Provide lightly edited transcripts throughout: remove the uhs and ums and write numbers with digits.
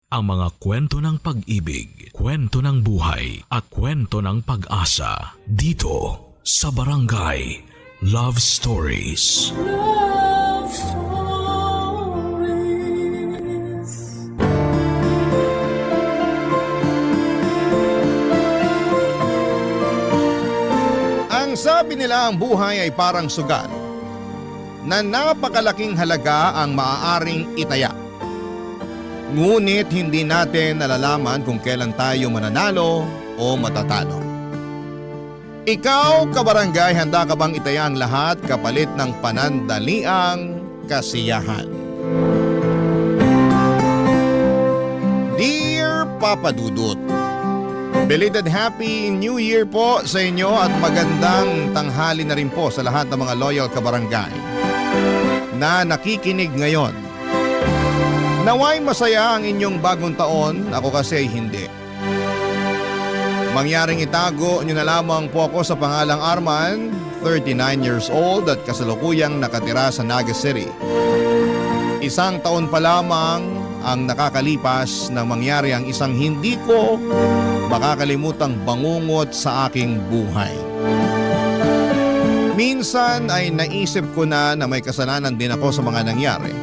Ang mga kwento ng pag-ibig, kwento ng buhay, at kwento ng pag-asa dito sa Barangay Love Stories. Love Stories. Ang sabi nila, ang buhay ay parang sugal na napakalaking halaga ang maaaring itaya. Ngunit hindi natin nalalaman kung kailan tayo mananalo o matatalo. Ikaw, kabarangay, handa ka bang itaya ang lahat kapalit ng panandaliang kasiyahan? Dear Papa Dudut, belated Happy New Year po sa inyo at magandang tanghali na rin po sa lahat ng mga loyal kabarangay na nakikinig ngayon. Naway masaya ang inyong bagong taon, ako kasi ay hindi. Mangyaring itago nyo na lamang po ako sa pangalang Arman, 39 years old at kasalukuyang nakatira sa Naga City. Isang taon pa lamang ang nakakalipas nang mangyari ang isang hindi ko makakalimutang bangungot sa aking buhay. Minsan ay naisip ko na may kasalanan din ako sa mga nangyari.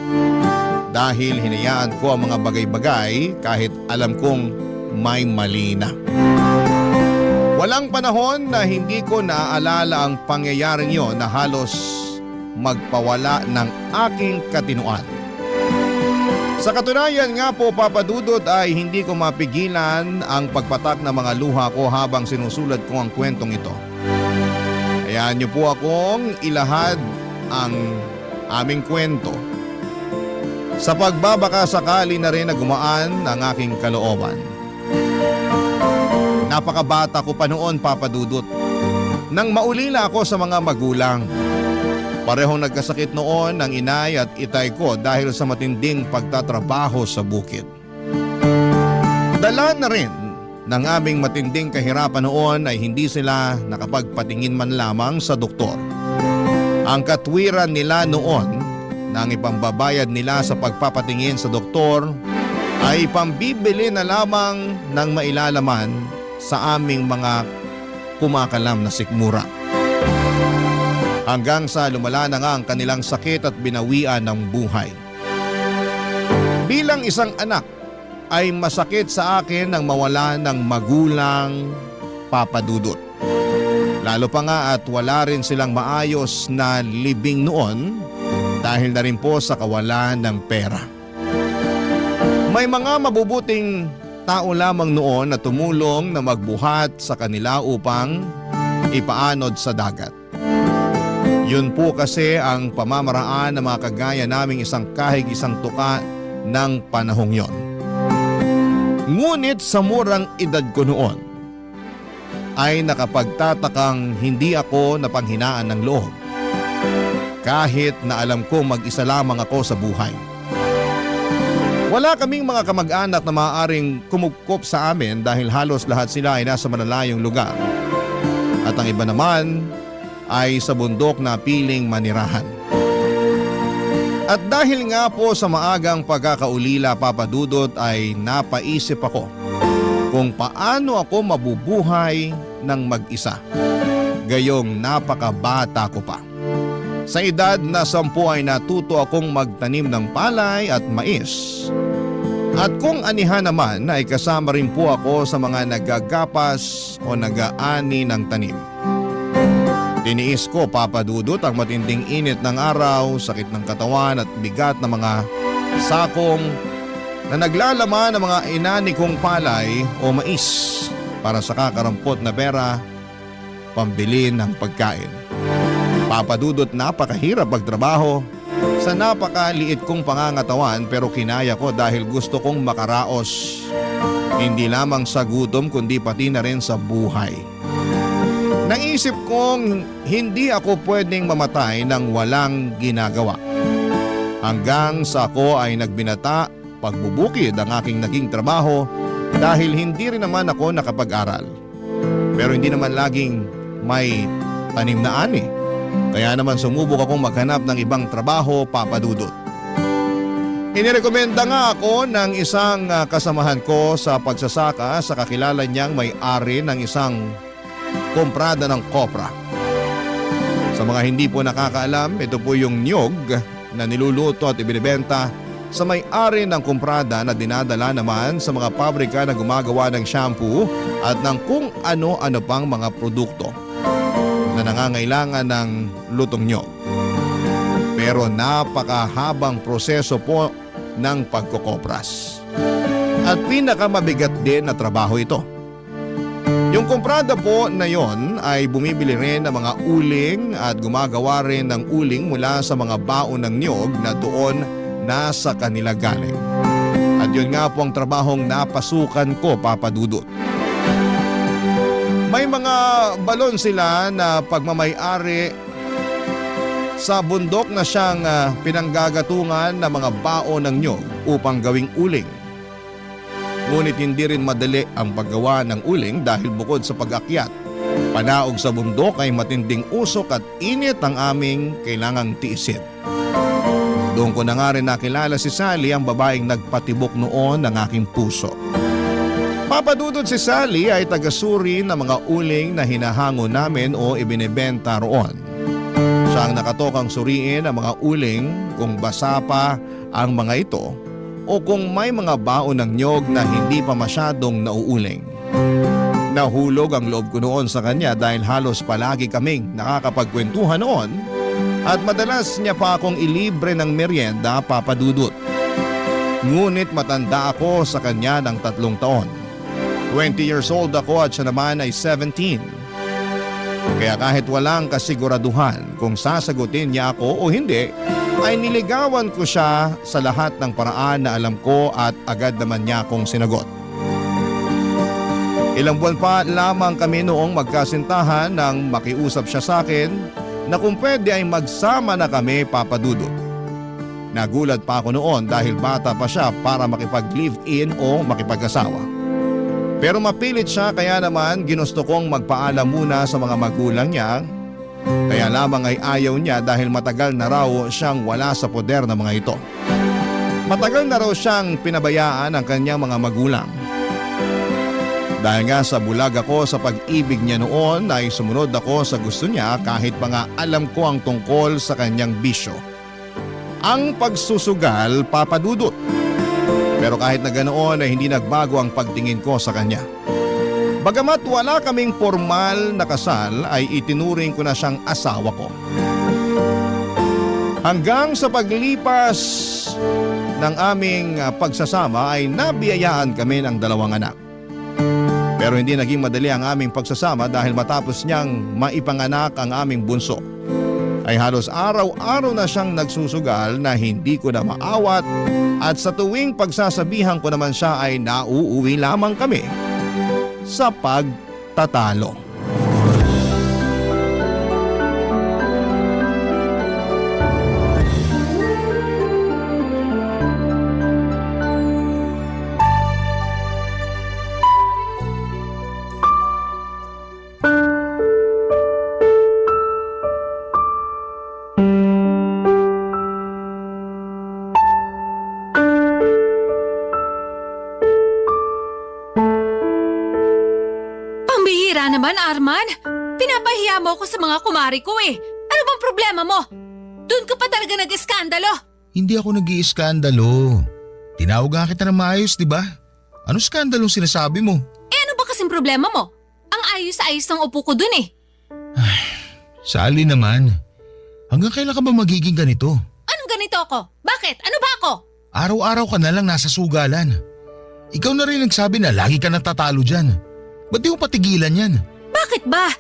Dahil hinayaan ko ang mga bagay-bagay kahit alam kong may mali na. Walang panahon na hindi ko naaalala ang pangyayaring yon na halos magpawala ng aking katinuan. Sa katunayan nga po, Papa Dudut, ay hindi ko mapigilan ang pagpatak ng mga luha ko habang sinusulat ko ang kwentong ito. Hayaan niyo po akong ilahad ang aming kwento. Sa pagbabaka sakali na rin na gumaan ang aking kalooban. Napakabata ko pa noon, Papa Dudut. Nang maulila ako sa mga magulang. Parehong nagkasakit noon ang inay at itay ko dahil sa matinding pagtatrabaho sa bukid. Dala na rin ng aming matinding kahirapan noon ay hindi sila nakapagpatingin man lamang sa doktor. Ang katwiran nila noon nang ipambabayad nila sa pagpapatingin sa doktor ay pambibili na lamang ng mailalaman sa aming mga kumakalam na sikmura. Hanggang sa lumala na nga ang kanilang sakit at binawian ng buhay. Bilang isang anak ay masakit sa akin ang mawala ng magulang, Papa Dudut. Lalo pa nga at wala rin silang maayos na libing noon dahil na rin po sa kawalan ng pera. May mga mabubuting tao lamang noon na tumulong na magbuhat sa kanila upang ipaanod sa dagat. Yun po kasi ang pamamaraan ng mga kagaya naming isang kahig isang tuka ng panahong yon. Ngunit sa murang edad ko noon ay nakapagtatakang hindi ako napanghinaan ng loob. Kahit na alam ko mag-isa lamang ako sa buhay. Wala kaming mga kamag-anak na maaaring kumupkop sa amin dahil halos lahat sila ay nasa malalayong lugar. At ang iba naman ay sa bundok na piling manirahan. At dahil nga po sa maagang pagkakaulila, Papa Dudut, ay napaisip ako kung paano ako mabubuhay ng mag-isa. Gayong napakabata ko pa. Sa edad na 10 ay natuto akong magtanim ng palay at mais. At kung anihan naman ay kasama rin po ako sa mga naggagapas o nag-aani ng tanim. Tiniis ko, Papa Dudut, ang matinding init ng araw, sakit ng katawan at bigat ng mga sakong na naglalaman ng mga inani kong palay o mais para sa kakarampot na pera pambili ng pagkain. Papa Dudut, napakahirap magtrabaho sa napakaliit kong pangangatawan pero kinaya ko dahil gusto kong makaraos. Hindi lamang sa gutom kundi pati na rin sa buhay. Naisip kong hindi ako pwedeng mamatay nang walang ginagawa. Hanggang sa ako ay nagbinata, pagbubukid ang aking naging trabaho dahil hindi rin naman ako nakapag-aral. Pero hindi naman laging may tanim na ani. Kaya naman sumubok akong maghanap ng ibang trabaho, Papa Dudut. Inirekomenda nga ako ng isang kasamahan ko sa pagsasaka sa kakilala niyang may-ari ng isang komprada ng kopra. Sa mga hindi po nakakaalam, ito po yung niyog na niluluto at ibinibenta sa may-ari ng komprada na dinadala naman sa mga pabrika na gumagawa ng shampoo at ng kung ano-ano pang mga produkto na nangangailangan ng lutong niyog. Pero napakahabang proseso po ng pagkokopras. At pinakamabigat din na trabaho ito. Yung komprada po na yon ay bumibili rin ng mga uling at gumagawa rin ng uling mula sa mga baon ng niyog na doon nasa kanila galing. At yun nga po ang trabahong napasukan ko, Papa Dudut. May mga balon sila na pagmamay-ari sa bundok na siyang pinanggagatungan ng mga baon ng niyog upang gawing uling. Ngunit hindi rin madali ang paggawa ng uling dahil bukod sa pag-akyat, panaog sa bundok ay matinding usok at init ang aming kailangang tiisin. Doon ko na nga rin nakilala si Sally, ang babaeng nagpatibok noon ng aking puso. Papadudod si Sally ay tagasuri ng mga uling na hinahango namin o ibinebenta roon. Siya ang nakatokang suriin ang mga uling kung basa pa ang mga ito o kung may mga baon ng niyog na hindi pa masyadong nauuling. Nahulog ang loob ko noon sa kanya dahil halos palagi kaming nakakapagkwentuhan noon at madalas niya pa akong ilibre ng merienda, Papa Dudut. Ngunit matanda ako sa kanya ng 3 taon. 20 years old ako at siya naman ay 17. Kaya kahit walang kasiguraduhan kung sasagutin niya ako o hindi, ay niligawan ko siya sa lahat ng paraan na alam ko at agad naman niya akong sinagot. Ilang buwan pa lamang kami noong magkasintahan nang makiusap siya sa akin na kung pwede ay magsama na kami, Papa Dudut. Nagulat pa ako noon dahil bata pa siya para makipag-live-in o makipag-asawa. Pero mapilit siya kaya naman ginusto kong magpaalam muna sa mga magulang niya. Kaya lamang ay ayaw niya dahil matagal na raw siyang wala sa poder ng mga ito. Matagal na raw siyang pinabayaan ng kanyang mga magulang. Dahil nga sa bulag ako sa pag-ibig niya noon ay sumunod ako sa gusto niya kahit pa nga alam ko ang tungkol sa kanyang bisyo. Ang pagsusugal, Papa Dudut. Pero kahit na ganoon ay hindi nagbago ang pagtingin ko sa kanya. Bagamat wala kaming formal na kasal ay itinuring ko na siyang asawa ko. Hanggang sa paglipas ng aming pagsasama ay nabiyayaan kami ng 2 anak. Pero hindi naging madali ang aming pagsasama dahil matapos niyang maipanganak ang aming bunso, ay halos araw-araw na siyang nagsusugal na hindi ko na maawat at sa tuwing pagsasabihan ko naman siya ay nauuwi lamang kami sa pagtatalo. Naman, Arman, pinapahiya mo ako sa mga kumari ko eh. Ano bang problema mo? Doon ka pa talaga nag-iskandalo. Hindi ako nag-iiskandalo. Tinawag nga kita na maayos, di ba? Ano skandalong sinasabi mo? Eh ano ba kasing problema mo? Ang ayos-ayos ng upo ko dun eh. Sally naman, hanggang kailan ka ba magiging ganito? Anong ganito ako? Bakit? Ano ba ako? Araw-araw ka na lang nasa sugalan. Ikaw na rin nagsabi na lagi ka natatalo dyan. Ba't di mo patigilan yan? Bakit ba?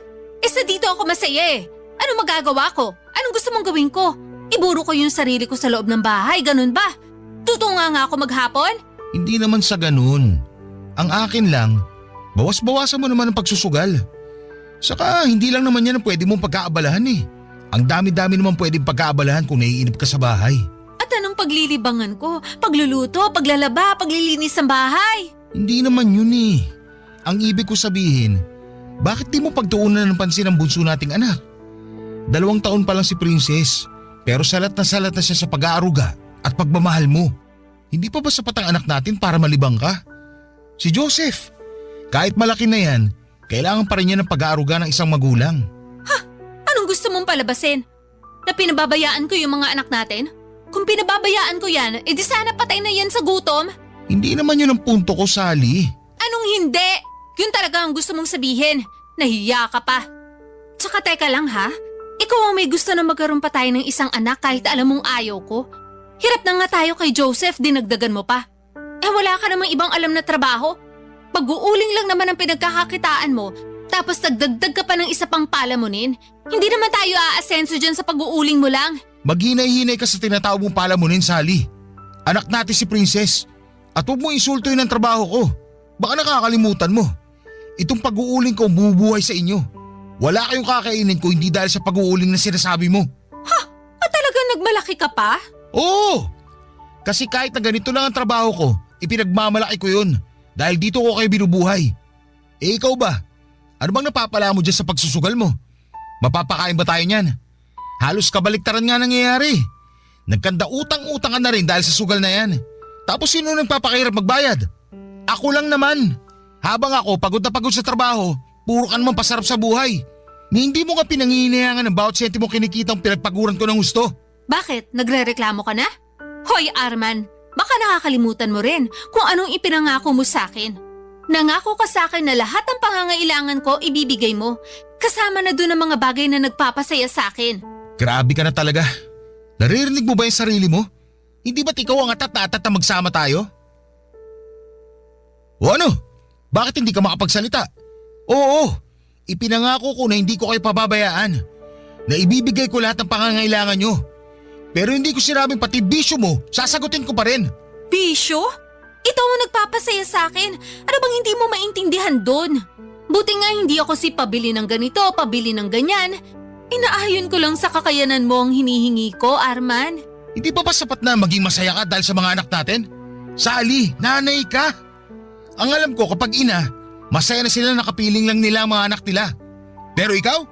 Sa dito ako masaya eh. Ano magagawa ko? Anong gusto mong gawin ko? Iburo ko yung sarili ko sa loob ng bahay, ganun ba? Tutunga nga ako maghapon? Hindi naman sa ganun. Ang akin lang, bawas-bawasan mo naman ang pagsusugal. Saka hindi lang naman yan ang pwede mong pagkaabalahan eh. Ang dami-dami naman pwedeng pagkaabalahan kung naiinip ka sa bahay. At anong paglilibangan ko? Pagluluto, paglalaba, paglilinis ng bahay? Hindi naman yun eh. Ang ibig ko sabihin, bakit di mo pagtuunan ng pansin ang bunso nating anak? 2 taon pa lang si Princess, pero salat na siya sa pag-aaruga at pagmamahal mo. Hindi pa ba sapat ang anak natin para malibang ka? Si Joseph, kahit malaki na yan, kailangan pa rin niya ng pag-aaruga ng isang magulang. Anong gusto mong palabasin? Na pinababayaan ko yung mga anak natin? Kung pinababayaan ko yan, edi sana patay na yan sa gutom. Hindi naman yun ang punto ko, Sally. Anong hindi? Yun talaga ang gusto mong sabihin. Nahiya ka pa. Tsaka teka lang ha, ikaw ang may gusto na magkaroon pa tayo ng isang anak kahit alam mong ayaw ko. Hirap na nga tayo kay Joseph, dinagdagan mo pa. Wala ka namang ibang alam na trabaho. Pag-uuling lang naman ang pinagkakakitaan mo, tapos nagdagdag ka pa ng isa pang palamunin. Hindi naman tayo aasenso dyan sa pag-uuling mo lang. Maghinay-hinay ka sa tinatawag mong palamunin, Sally. Anak natin si Princess. At huwag mo insultuin ang trabaho ko. Baka nakakalimutan mo. Itong pag-uuling ko bumubuhay sa inyo. Wala kayong kakainin ko hindi dahil sa pag-uuling na sinasabi mo. At talagang nagmalaki ka pa? Oo! Kasi kahit na ganito lang ang trabaho ko, ipinagmamalaki ko yun. Dahil dito ko kayo binubuhay. Ikaw ba? Ano bang napapala mo dyan sa pagsusugal mo? Mapapakain ba tayo niyan? Halos kabaliktaran nga nangyayari. Nagkanda utang-utang ka na rin dahil sa sugal na yan. Tapos sino nagpapakahirap magbayad? Ako lang naman. Habang ako pagod na pagod sa trabaho, puro ka naman pasarap sa buhay. Ni hindi mo nga pinanghihinayangan ng bawat sentimo kinikitang pinagpaguran ko ng gusto. Bakit? Nagre-reklamo ka na? Hoy Arman, baka nakakalimutan mo rin kung anong ipinangako mo sa akin. Nangako ka sa akin na lahat ng pangangailangan ko ibibigay mo. Kasama na doon ang mga bagay na nagpapasaya sa akin. Grabe ka na talaga. Naririnig mo ba yung sarili mo? Hindi ba't ikaw ang atat na magsama tayo? O ano? Bakit hindi ka makapagsalita? Oo, ipinangako ko na hindi ko kayo pababayaan. Na ibibigay ko lahat ng pangangailangan nyo. Pero hindi ko sinabing pati bisyo mo, sasagutin ko pa rin. Bisyo? Ito ang nagpapasaya sa akin. Ano bang hindi mo maintindihan doon? Buti nga hindi ako si pabili ng ganito, pabili ng ganyan. Inaayon ko lang sa kakayanan mo ang hinihingi ko, Arman. Hindi ba sapat na maging masaya ka dahil sa mga anak natin? Sally, nanay ka. Ang alam ko kapag ina, masaya na sila nakapiling lang nila ang mga anak nila. Pero ikaw?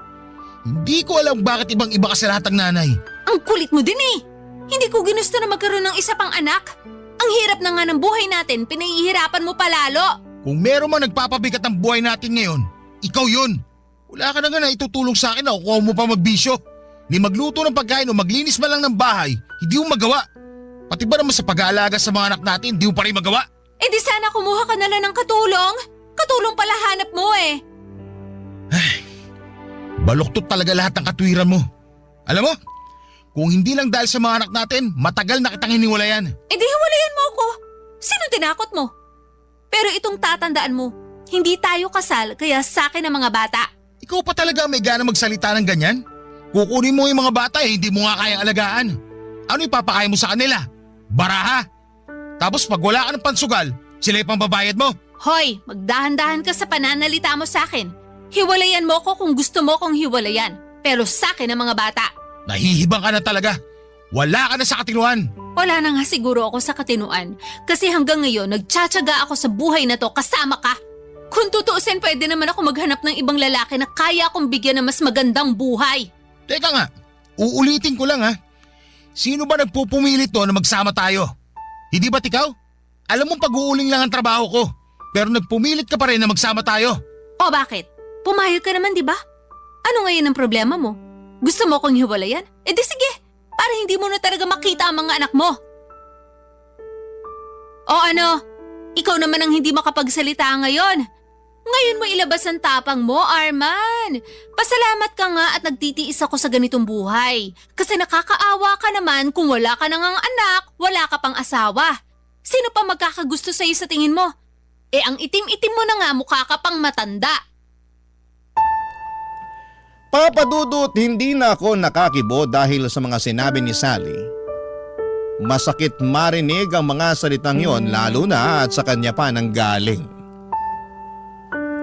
Hindi ko alam bakit ibang-iba ka sa lahat ng nanay. Ang kulit mo din eh. Hindi ko ginusto na magkaroon ng isa pang anak. Ang hirap na nga ng buhay natin, pinahihirapan mo palalo. Kung meron man nagpapabigat ang buhay natin ngayon, ikaw yun. Wala ka na nga na itutulong sa akin na kukuha mo pa magbisyo. Ni magluto ng pagkain o maglinis man lang ng bahay, hindi mo magawa. Pati ba naman sa pag-aalaga sa mga anak natin, hindi mo pa rin magawa? Eh di sana kumuha ka na lang ng katulong. Katulong pala hanap mo eh. Baluktot talaga lahat ng katwiran mo. Alam mo, kung hindi lang dahil sa mga anak natin, matagal na kitang hiniwalayan. Eh di hiwalayan mo ako. Sino tinakot mo? Pero itong tatandaan mo, hindi tayo kasal kaya sa akin ang mga bata. Ikaw pa talaga may gana magsalita ng ganyan? Kukunin mo yung mga bata hindi mo nga kayang alagaan. Ano ipapakain mo sa kanila? Baraha? Tapos pag wala ka ng pansugal, sila yung pambabayad mo? Hoy, magdahan-dahan ka sa pananalita mo sa akin. Hiwalayan mo ko kung gusto mo kong hiwalayan. Pero sa akin ang mga bata. Nahihibang ka na talaga. Wala ka na sa katinuan. Wala na nga siguro ako sa katinuan. Kasi hanggang ngayon, nagtsatsaga ako sa buhay na to kasama ka. Kung tutuusin, pwede naman ako maghanap ng ibang lalaki na kaya akong bigyan ng mas magandang buhay. Teka nga, uulitin ko lang ha. Sino ba nagpupumilit to na magsama tayo? Hindi ba't ikaw? Alam mo pag-uuling lang ang trabaho ko. Pero nagpumilit ka pa rin na magsama tayo. O bakit? Pumayag ka naman, di ba? Ano ngayon ang problema mo? Gusto mo kong hiwalayan? Eh di sige, para hindi mo na talaga makita ang mga anak mo. O ano? Ikaw naman ang hindi makapagsalita ngayon. Ngayon mo ilabas ang tapang mo, Arman. Pasalamat ka nga at nagtitiis ako sa ganitong buhay. Kasi nakakaawa ka naman kung wala ka nang anak, wala ka pang asawa. Sino pa magkakagusto sa'yo sa tingin mo? Eh ang itim-itim mo na nga, mukha ka pang matanda. Papa Dudut, hindi na ako nakakibo dahil sa mga sinabi ni Sally. Masakit marinig ang mga salitang yon lalo na at sa kanya pa nang galing.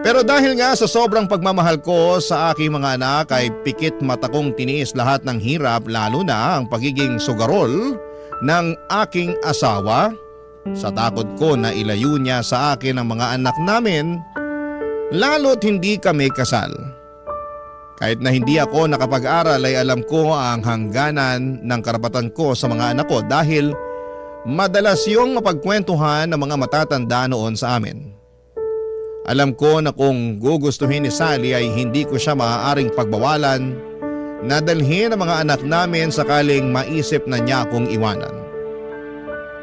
Pero dahil nga sa sobrang pagmamahal ko sa aking mga anak ay pikit mata kong tiniis lahat ng hirap lalo na ang pagiging sugarol ng aking asawa sa takot ko na ilayo niya sa akin ang mga anak namin lalo't hindi kami kasal. Kahit na hindi ako nakapag-aral ay alam ko ang hangganan ng karapatan ko sa mga anak ko dahil Madalas yung mapagkwentuhan ng mga matatanda noon sa amin. Alam ko na kung gugustuhin ni Sally ay hindi ko siya maaaring pagbawalan na dalhin ang mga anak namin sakaling maisip na niya akong iwanan.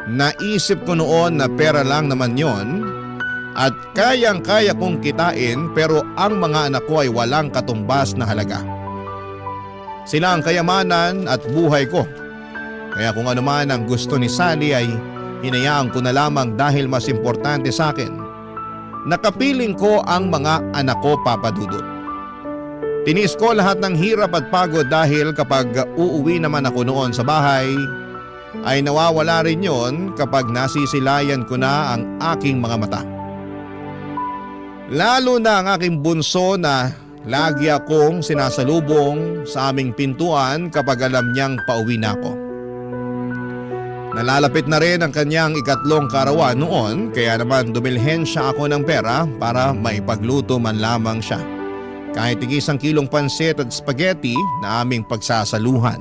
Naisip ko noon na pera lang naman yon at kayang-kaya kong kitain pero ang mga anak ko ay walang katumbas na halaga. Sila ang kayamanan at buhay ko. Kaya kung ano man ang gusto ni Sally ay hinayaan ko na lamang dahil mas importante sa akin. Nakapiling ko ang mga anak ko, Papa Dudut. Tinis ko lahat ng hirap at pagod dahil kapag uuwi naman ako noon sa bahay, ay nawawala rin yon kapag nasisilayan ko na ang aking mga mata. Lalo na ang aking bunso na lagi akong sinasalubong sa aming pintuan kapag alam niyang pauwi na ako. Nalalapit na rin ang kanyang ikatlong karawan noon kaya naman dumilhen siya ako ng pera para maipagluto man lamang siya. Kahit tig-1 kilong pansit at spaghetti na aming pagsasaluhan.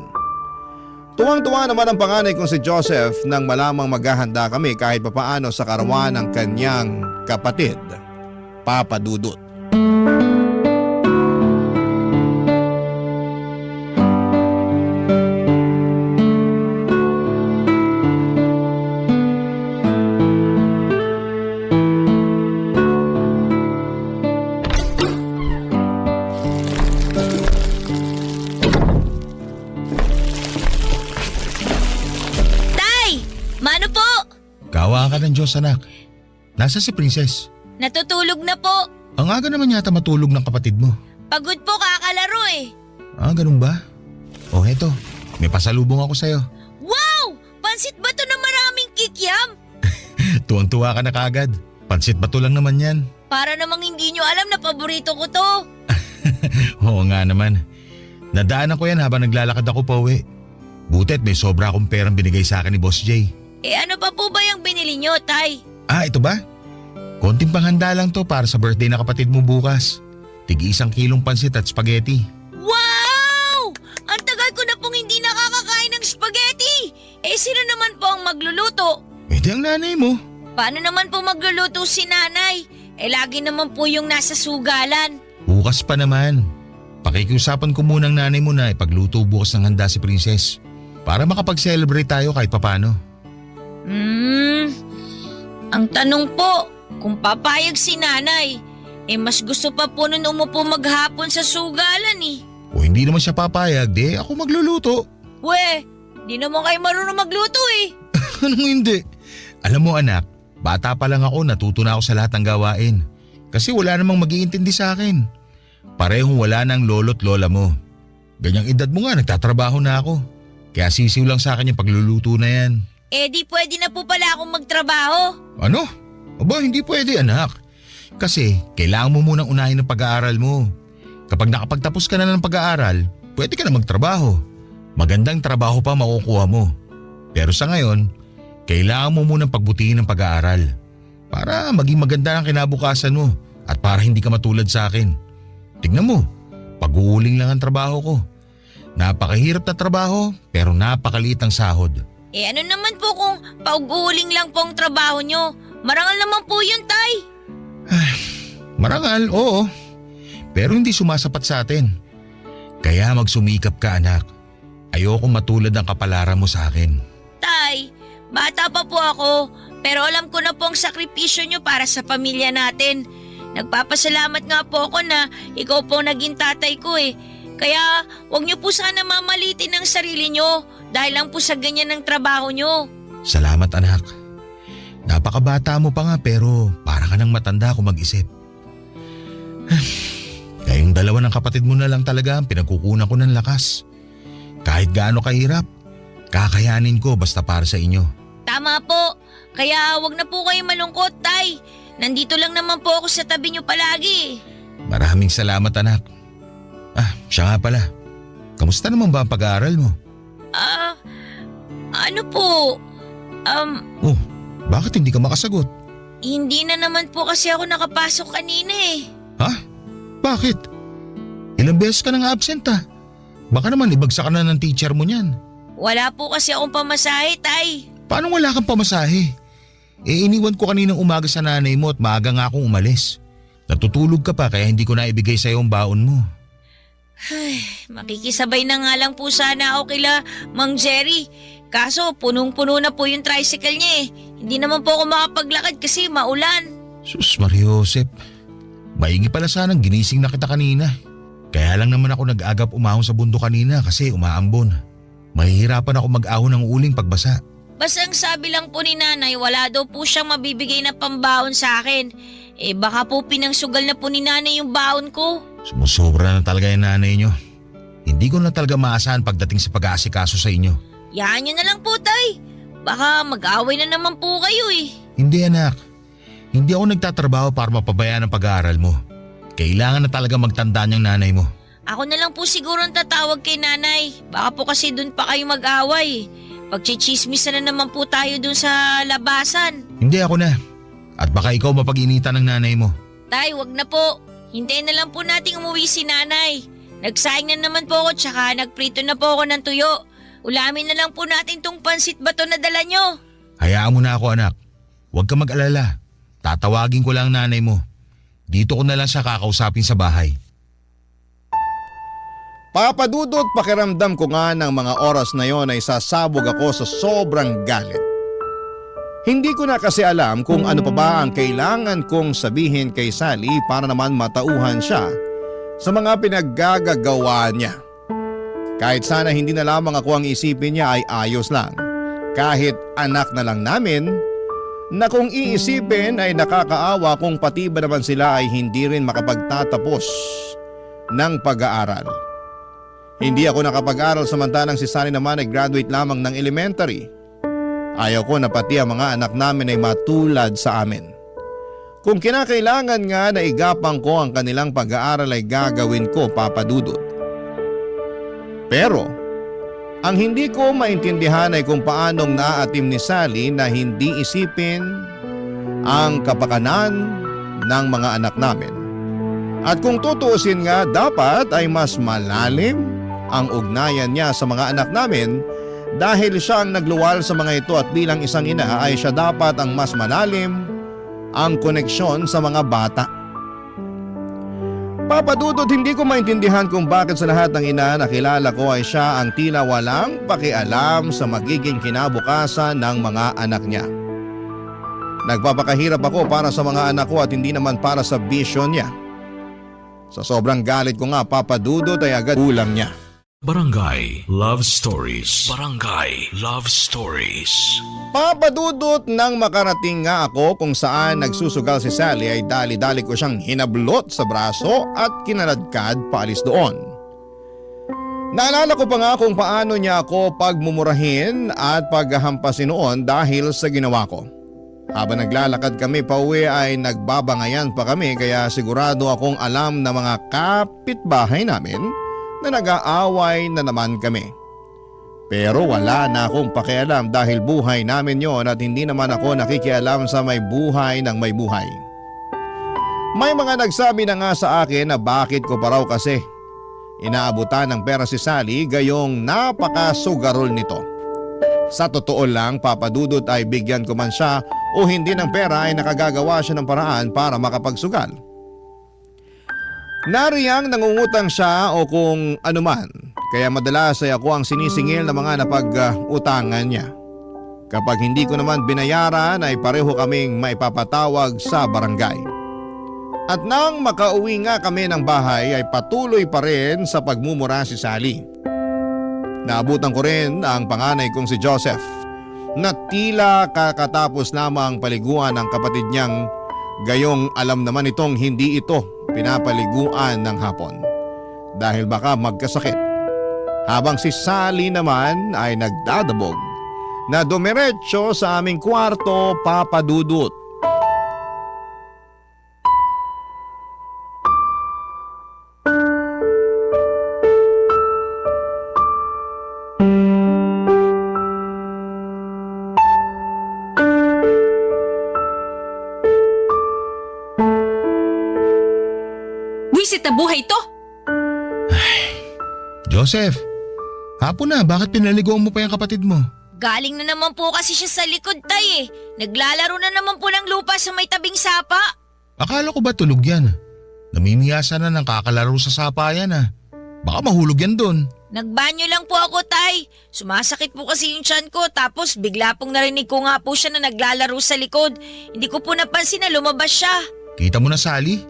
Tuwang-tuwa naman ang panganay kong si Joseph nang malamang maghahanda kami kahit papaano sa karawan ng kanyang kapatid, Papa Dudut. Mano po? Kawa ka ng Diyos, anak. Nasa si Princess? Natutulog na po. Ang aga naman yata matulog ng kapatid mo. Pagod po kakalaro eh. Ah, ganun ba? O heto, may pasalubong ako sa'yo. Wow! Pansit bato na maraming kikiam. Tuwang-tuwa ka na kagad. Pansit bato lang naman yan. Para namang hindi nyo alam na paborito ko to. Oo nga naman. Nadaanan ko yan habang naglalakad ako pa uwi. Butit may sobra akong perang binigay sa akin ni Boss Jay. Eh ano pa po ba yung binili nyo, Tay? Ah, ito ba? Konting panghanda lang to para sa birthday na kapatid mo bukas. Tig-1 kilong pansit at spaghetti. Wow! Ang tagal ko na pong hindi nakakakain ng spaghetti. Eh sino naman po ang magluluto? Eh di ang nanay mo. Paano naman po magluluto si nanay? Eh lagi naman po yung nasa sugalan. Bukas pa naman. Pakikiusapan ko muna ang nanay mo na ipagluto bukas ng handa si Princess. Para makapag-celebrate tayo kahit papano. Ang tanong po, kung papayag si nanay, eh mas gusto pa po nun umupo maghapon sa sugalan eh. O hindi naman siya papayag, di ako magluluto. We, di naman kayo marunong magluto eh. Anong hindi? Alam mo anak, bata pa lang ako natuto na ako sa lahat ng gawain. Kasi wala namang mag-iintindi sa akin. Parehong wala ng lolo't lola mo. Ganyang edad mo nga, nagtatrabaho na ako. Kaya sisiw lang sa akin yung pagluluto na yan. Eh di pwede na po pala akong magtrabaho. Ano? Aba, hindi pwede anak. Kasi kailangan mo munang unahin ang pag-aaral mo. Kapag nakapagtapos ka na ng pag-aaral, pwede ka na magtrabaho. Magandang trabaho pa makukuha mo. Pero sa ngayon, kailangan mo munang pagbutihin ang pag-aaral. Para maging maganda ang kinabukasan mo at para hindi ka matulad sa akin. Tignan mo, pag-uuling lang ang trabaho ko. Napakahirap na trabaho pero napakaliit ang sahod. Eh ano naman po kung pauguling lang po ang trabaho nyo? Marangal naman po yun, Tay. Marangal, oo. Pero hindi sumasapat sa atin. Kaya magsumikap ka anak. Ayokong matulad ng kapalaran mo sa akin. Tay, bata pa po ako, pero alam ko na po ang sakripisyo nyo para sa pamilya natin. Nagpapasalamat nga po ako na ikaw po naging tatay ko eh. Kaya wag nyo po sana mamalitin ang sarili nyo dahil lang po sa ganyan ng trabaho nyo. Salamat anak. Napakabata mo pa nga pero para ka nang matanda kung mag-isip. Kayong dalawa ng kapatid mo na lang talaga ang pinagkukunan ko ng lakas. Kahit gaano kahirap, kakayanin ko basta para sa inyo. Tama po. Kaya wag na po kayo malungkot, Tay. Nandito lang naman po ako sa tabi nyo palagi. Maraming salamat anak. Siya nga pala. Kamusta naman ba ang pag-aaral mo? Ano po? Oh, bakit hindi ka makasagot? Hindi na naman po kasi ako nakapasok kanina eh. Ha? Bakit? Ilang beses ka nang absent Baka naman ibagsak ka na ng teacher mo niyan. Wala po kasi akong pamasahe, Tay. Paano wala kang pamasahe? Iniwan ko kaninang umaga sa nanay mo at maaga nga akong umalis. Natutulog ka pa kaya hindi ko na ibigay sa'yo ang baon mo. Makikisabay na nga lang po sana ako kila Mang Jerry. Kaso punong-puno na po yung tricycle niya eh. Hindi naman po ako makapaglakad kasi maulan. Sus Mariosep, maigi pala sanang ginising na kita kanina. Kaya lang naman ako nag-agap umahon sa bundok kanina kasi umaambon. Mahihirapan ako mag-ahon ng uling pagbasa. Basta ang sabi lang po ni nanay, wala daw po siyang mabibigay na pambaon sa akin. Baka po pinangsugal na po ni nanay yung baon ko. Sumusobra na talaga yung nanay nyo. Hindi ko na talaga maasahan pagdating sa pag-aasikaso sa inyo. Yan nyo na lang po, tay. Baka mag-away na naman po kayo eh. Hindi anak, hindi ako nagtatrabaho para mapabayaan ang pag-aaral mo. Kailangan na talaga magtanda niyang nanay mo. Ako na lang po siguro ang tatawag kay nanay. Baka po kasi dun pa kayo mag-away. Pagchichismis na naman po tayo dun sa labasan. Hindi ako na. At baka ikaw mapag-initan ng nanay mo. Tay, wag na po. Hintayin na lang po nating umuwi si nanay. Nagsaing na naman po ako tsaka nagprito na po ako ng tuyo. Ulamin na lang po natin tong pansit bato na dala nyo. Hayaan mo na ako anak. Huwag ka mag-alala. Tatawagin ko lang ang nanay mo. Dito ko na lang siya kakausapin sa bahay. Papadudot, pakiramdam ko nga ng mga oras na yon ay sasabog ako sa sobrang galit. Hindi ko na kasi alam kung ano pa ba ang kailangan kong sabihin kay Sally para naman matauhan siya sa mga pinaggagawa niya. Kahit sana hindi na lamang ako ang isipin niya ay ayos lang. Kahit anak na lang namin, na kung iisipin ay nakakaawa kung pati ba naman sila ay hindi rin makapagtatapos ng pag-aaral. Hindi ako nakapag-aral samantalang si Sally naman ay graduate lamang ng elementary. Ayaw ko na pati ang mga anak namin ay matulad sa amin. Kung kinakailangan nga na igapang ko ang kanilang pag-aaral ay gagawin ko, Papa Dudut. Pero, ang hindi ko maintindihan ay kung paanong naaatim ni Sally na hindi isipin ang kapakanan ng mga anak namin. At kung tutuusin nga, dapat ay mas malalim ang ugnayan niya sa mga anak namin dahil siya ang nagluwal sa mga ito at bilang isang ina ay siya dapat ang mas malalim ang koneksyon sa mga bata. Papadudot, hindi ko maintindihan kung bakit sa lahat ng ina na kilala ko ay siya ang tila walang pakialam sa magiging kinabukasan ng mga anak niya. Nagpapakahirap ako para sa mga anak ko at hindi naman para sa vision niya. Sa sobrang galit ko nga, Papadudot, ay agad ulam niya. Barangay Love Stories. Barangay Love Stories. Papadudot nang makarating nga ako kung saan nagsusugal si Sally ay dali-dali ko siyang hinablot sa braso at kinaladkad paalis doon. Naalala ko pa nga kung paano niya ako pagmumurahin at paghahampasin noon dahil sa ginawa ko. Habang naglalakad kami pauwi ay nagbabangayan pa kami kaya sigurado akong alam na mga kapitbahay namin na nag-aaway na naman kami. Pero wala na akong pakialam dahil buhay namin yon at hindi naman ako nakikialam sa may buhay ng may buhay. May mga nagsabi na nga sa akin na bakit ko pa raw kasi inaabutan ng pera si Sally gayong napakasugarol nito. Sa totoo lang, Papadudot, ay bigyan ko man siya o hindi ng pera ay nakagagawa siya ng paraan para makapagsugal. Nariyang nangungutang siya o kung anuman, kaya madalas ay ako ang sinisingil ng mga napag-utangan niya. Kapag hindi ko naman binayaran ay pareho kaming maipapatawag sa barangay. At nang makauwi nga kami ng bahay ay patuloy pa rin sa pagmumura si Sally. Naabutan ko rin ang panganay kong si Joseph na tila kakatapos lamang paliguan ng kapatid niyang gayong alam naman itong hindi ito pinapaliguan ng hapon dahil baka magkasakit. Habang si Sally naman ay nagdadabog na dumiretso sa aming kwarto, Papadudot. Buisit na buhay to! Joseph, hapon na, bakit pinaliguan mo pa yung kapatid mo? Galing na naman po kasi siya sa likod, Tay eh. Naglalaro na naman po ng lupa sa may tabing sapa. Akala ko ba tulog yan? Namimiyasa na ng kakalaro sa sapa yan Baka mahulog yan doon. Nagbanyo lang po ako, Tay. Sumasakit po kasi yung tiyan ko tapos bigla pong narinig ko nga po siya na naglalaro sa likod. Hindi ko po napansin na lumabas siya. Kita mo na, Sally?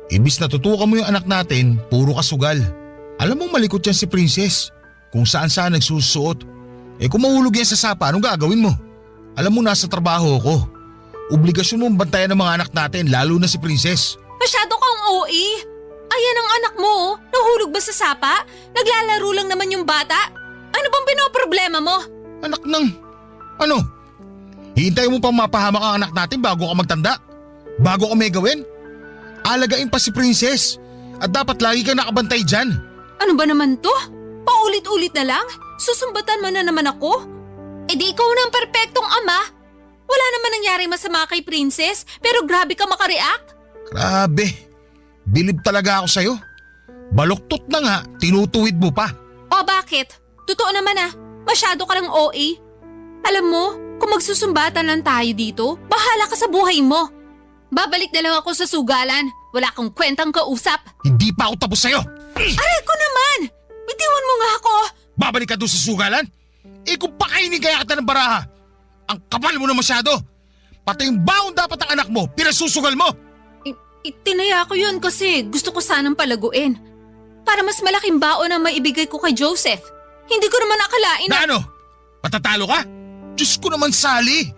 Imbis na tutukan mo yung anak natin, puro kasugal. Alam mo malikot yan si Princess. Kung saan nagsusuot. Kung mahulog yan sa sapa, anong gagawin mo? Alam mo nasa trabaho ko. Obligasyon mong bantayan ng mga anak natin, lalo na si Princess. Masyado kang OA. Ayan ang anak mo, oh. Nahulog ba sa sapa? Naglalaro lang naman yung bata. Ano bang pinoproblema mo? Anak ng… Ano? Hihintayin mo pang mapahamak ang anak natin bago ka magtanda? Bago ka may gawin? Alagain pa si Princess at dapat lagi kang nakabantay dyan. Ano ba naman to? Paulit-ulit na lang? Susumbatan mo na naman ako? Di ikaw na ang perpektong ama. Wala naman nangyari masama kay Princess pero grabe ka makareact. Grabe. Bilib talaga ako sa'yo. Baluktot na nga, tinutuwid mo pa. O bakit? Totoo naman masyado ka lang OA. Alam mo, kung magsusumbatan lang tayo dito, bahala ka sa buhay mo. Babalik na lang ako sa sugalan. Wala akong kwentang kausap. Hindi pa ako tapos sa'yo. Aray ko naman! Bitiwan mo nga ako! Babalik ka doon sa sugalan? Kung pakainin kaya kita ng baraha. Ang kapal mo na masyado. Pati yung baon dapat ang anak mo, pinasusugal mo. Itinaya ko yun kasi gusto ko sanang palaguin. Para mas malaking baon ang maibigay ko kay Joseph. Hindi ko naman akalain Na ano? Patatalo ka? Diyos ko naman, Sally.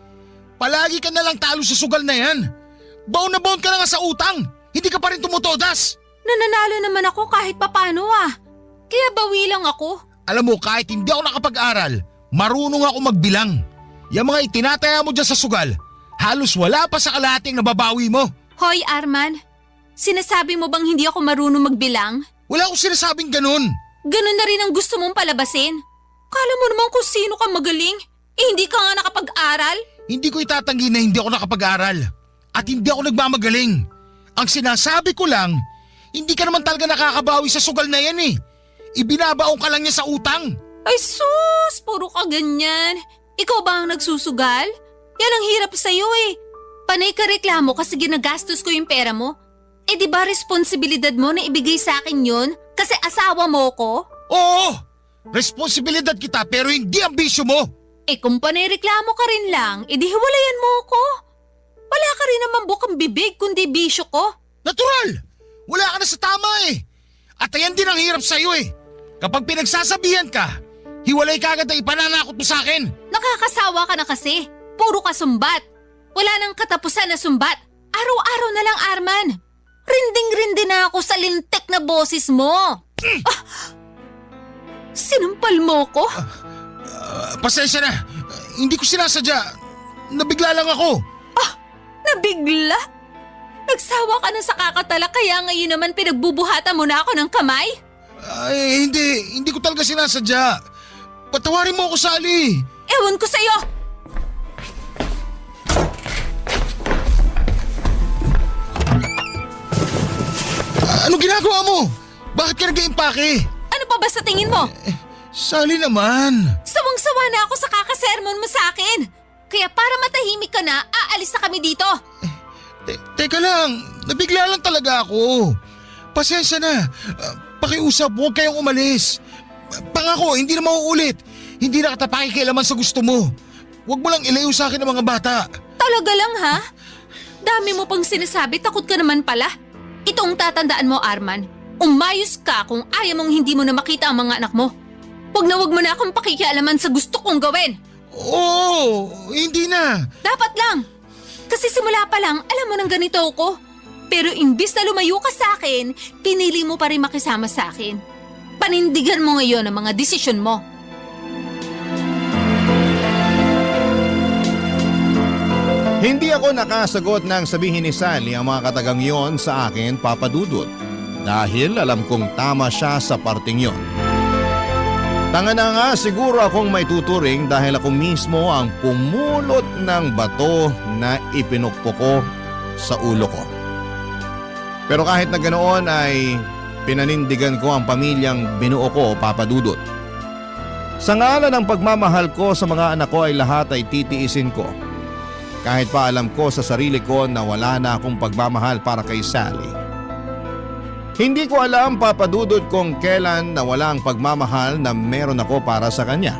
Palagi ka na lang talo sa sugal na yan. Baon na baon ka na nga sa utang. Hindi ka pa rin tumutodas. Nananalo naman ako kahit papano Kaya bawi lang ako. Alam mo, kahit hindi ako nakapag-aral, marunong ako magbilang. Yung mga itinataya mo dyan sa sugal, halos wala pa sa kalahating nababawi mo. Hoy Arman, sinasabi mo bang hindi ako marunong magbilang? Wala akong sinasabing ganun. Ganun na rin ang gusto mong palabasin. Kala mo naman kung sino ka magaling. Hindi ka nga nakapag-aral. Hindi ko itatanggi na hindi ako nakapag-aral. At hindi ako nagmamagaling. Ang sinasabi ko lang, hindi ka naman talaga nakakabawi sa sugal na yan Ibinabaong ka lang niya sa utang. Ay sus, puro ka ganyan. Ikaw ba ang nagsusugal? Yan ang hirap sa'yo Panay ka reklamo kasi ginagastos ko yung pera mo. Di ba responsibilidad mo na ibigay sa akin yun? Kasi asawa mo ko? Oo! Responsibilidad kita pero hindi ang bisyo mo. Kung panay reklamo ka rin lang, di hiwalayan mo ko. Wala ka rin naman bukang bibig kundi bisyo ko. Natural! Wala ka na sa tama At ayan din ang hirap sa'yo Kapag pinagsasabihan ka, hiwalay ka agad na ipananakot mo sa akin. Nakakasawa ka na kasi. Puro ka sumbat. Wala nang katapusan na sumbat. Araw-araw na lang, Arman. Rinding-rindi na ako sa lintik na boses mo. Sinampal mo ko? Pasensya na. Hindi ko sinasadya. Nabigla lang ako. Nabigla? Nagsawa ka na sa kakatala kaya ngayon naman pinagbubuhatan mo na ako ng kamay? Ay, hindi ko talaga sinasadya. Patawarin mo ako, Sally. Ewan ko sa'yo. Ano ginagawa mo? Bakit ka nag-iimpake? Ano pa ba sa tingin mo? Sally naman. Sawang-sawa na ako sa kakasermon mo sa akin. Kaya para matahimik ka na, aalis na kami dito. Teka lang, nabigla lang talaga ako. Pasensya na. Pakiusap, huwag kayong umalis. Pangako, hindi na mauulit. Hindi na kita pakikialaman sa gusto mo. Huwag mo lang ilayo sa akin ng mga bata. Talaga lang ha? Dami mo pang sinasabi, takot ka naman pala. Itong tatandaan mo, Arman. Umayos ka kung ayaw mong hindi mo na makita ang mga anak mo. Huwag mo na akong pakikialaman sa gusto kong gawin. Oo, hindi na. Dapat lang. Kasi simula pa lang, alam mo nang ganito ako. Pero imbis na lumayo ka sa akin, pinili mo pa rin makisama sa akin. Panindigan mo ngayon ang mga desisyon mo. Hindi ako nakasagot ng sabihin ni Sally ang mga katagang yon sa akin, Papa Dudut. Dahil alam kong tama siya sa parting yon. Tanga na nga siguro akong may tuturing dahil ako mismo ang pumulot ng bato na ipinukpok ko sa ulo ko. Pero kahit na ganoon ay pinanindigan ko ang pamilyang binuo ko, Papa Dudut. Sa ngalan ng pagmamahal ko sa mga anak ko ay lahat ay titiisin ko. Kahit pa alam ko sa sarili ko na wala na akong pagmamahal para kay Sally. Hindi ko alam, Papa Dudut, kung kailan nawala ang pagmamahal na meron ako para sa kanya.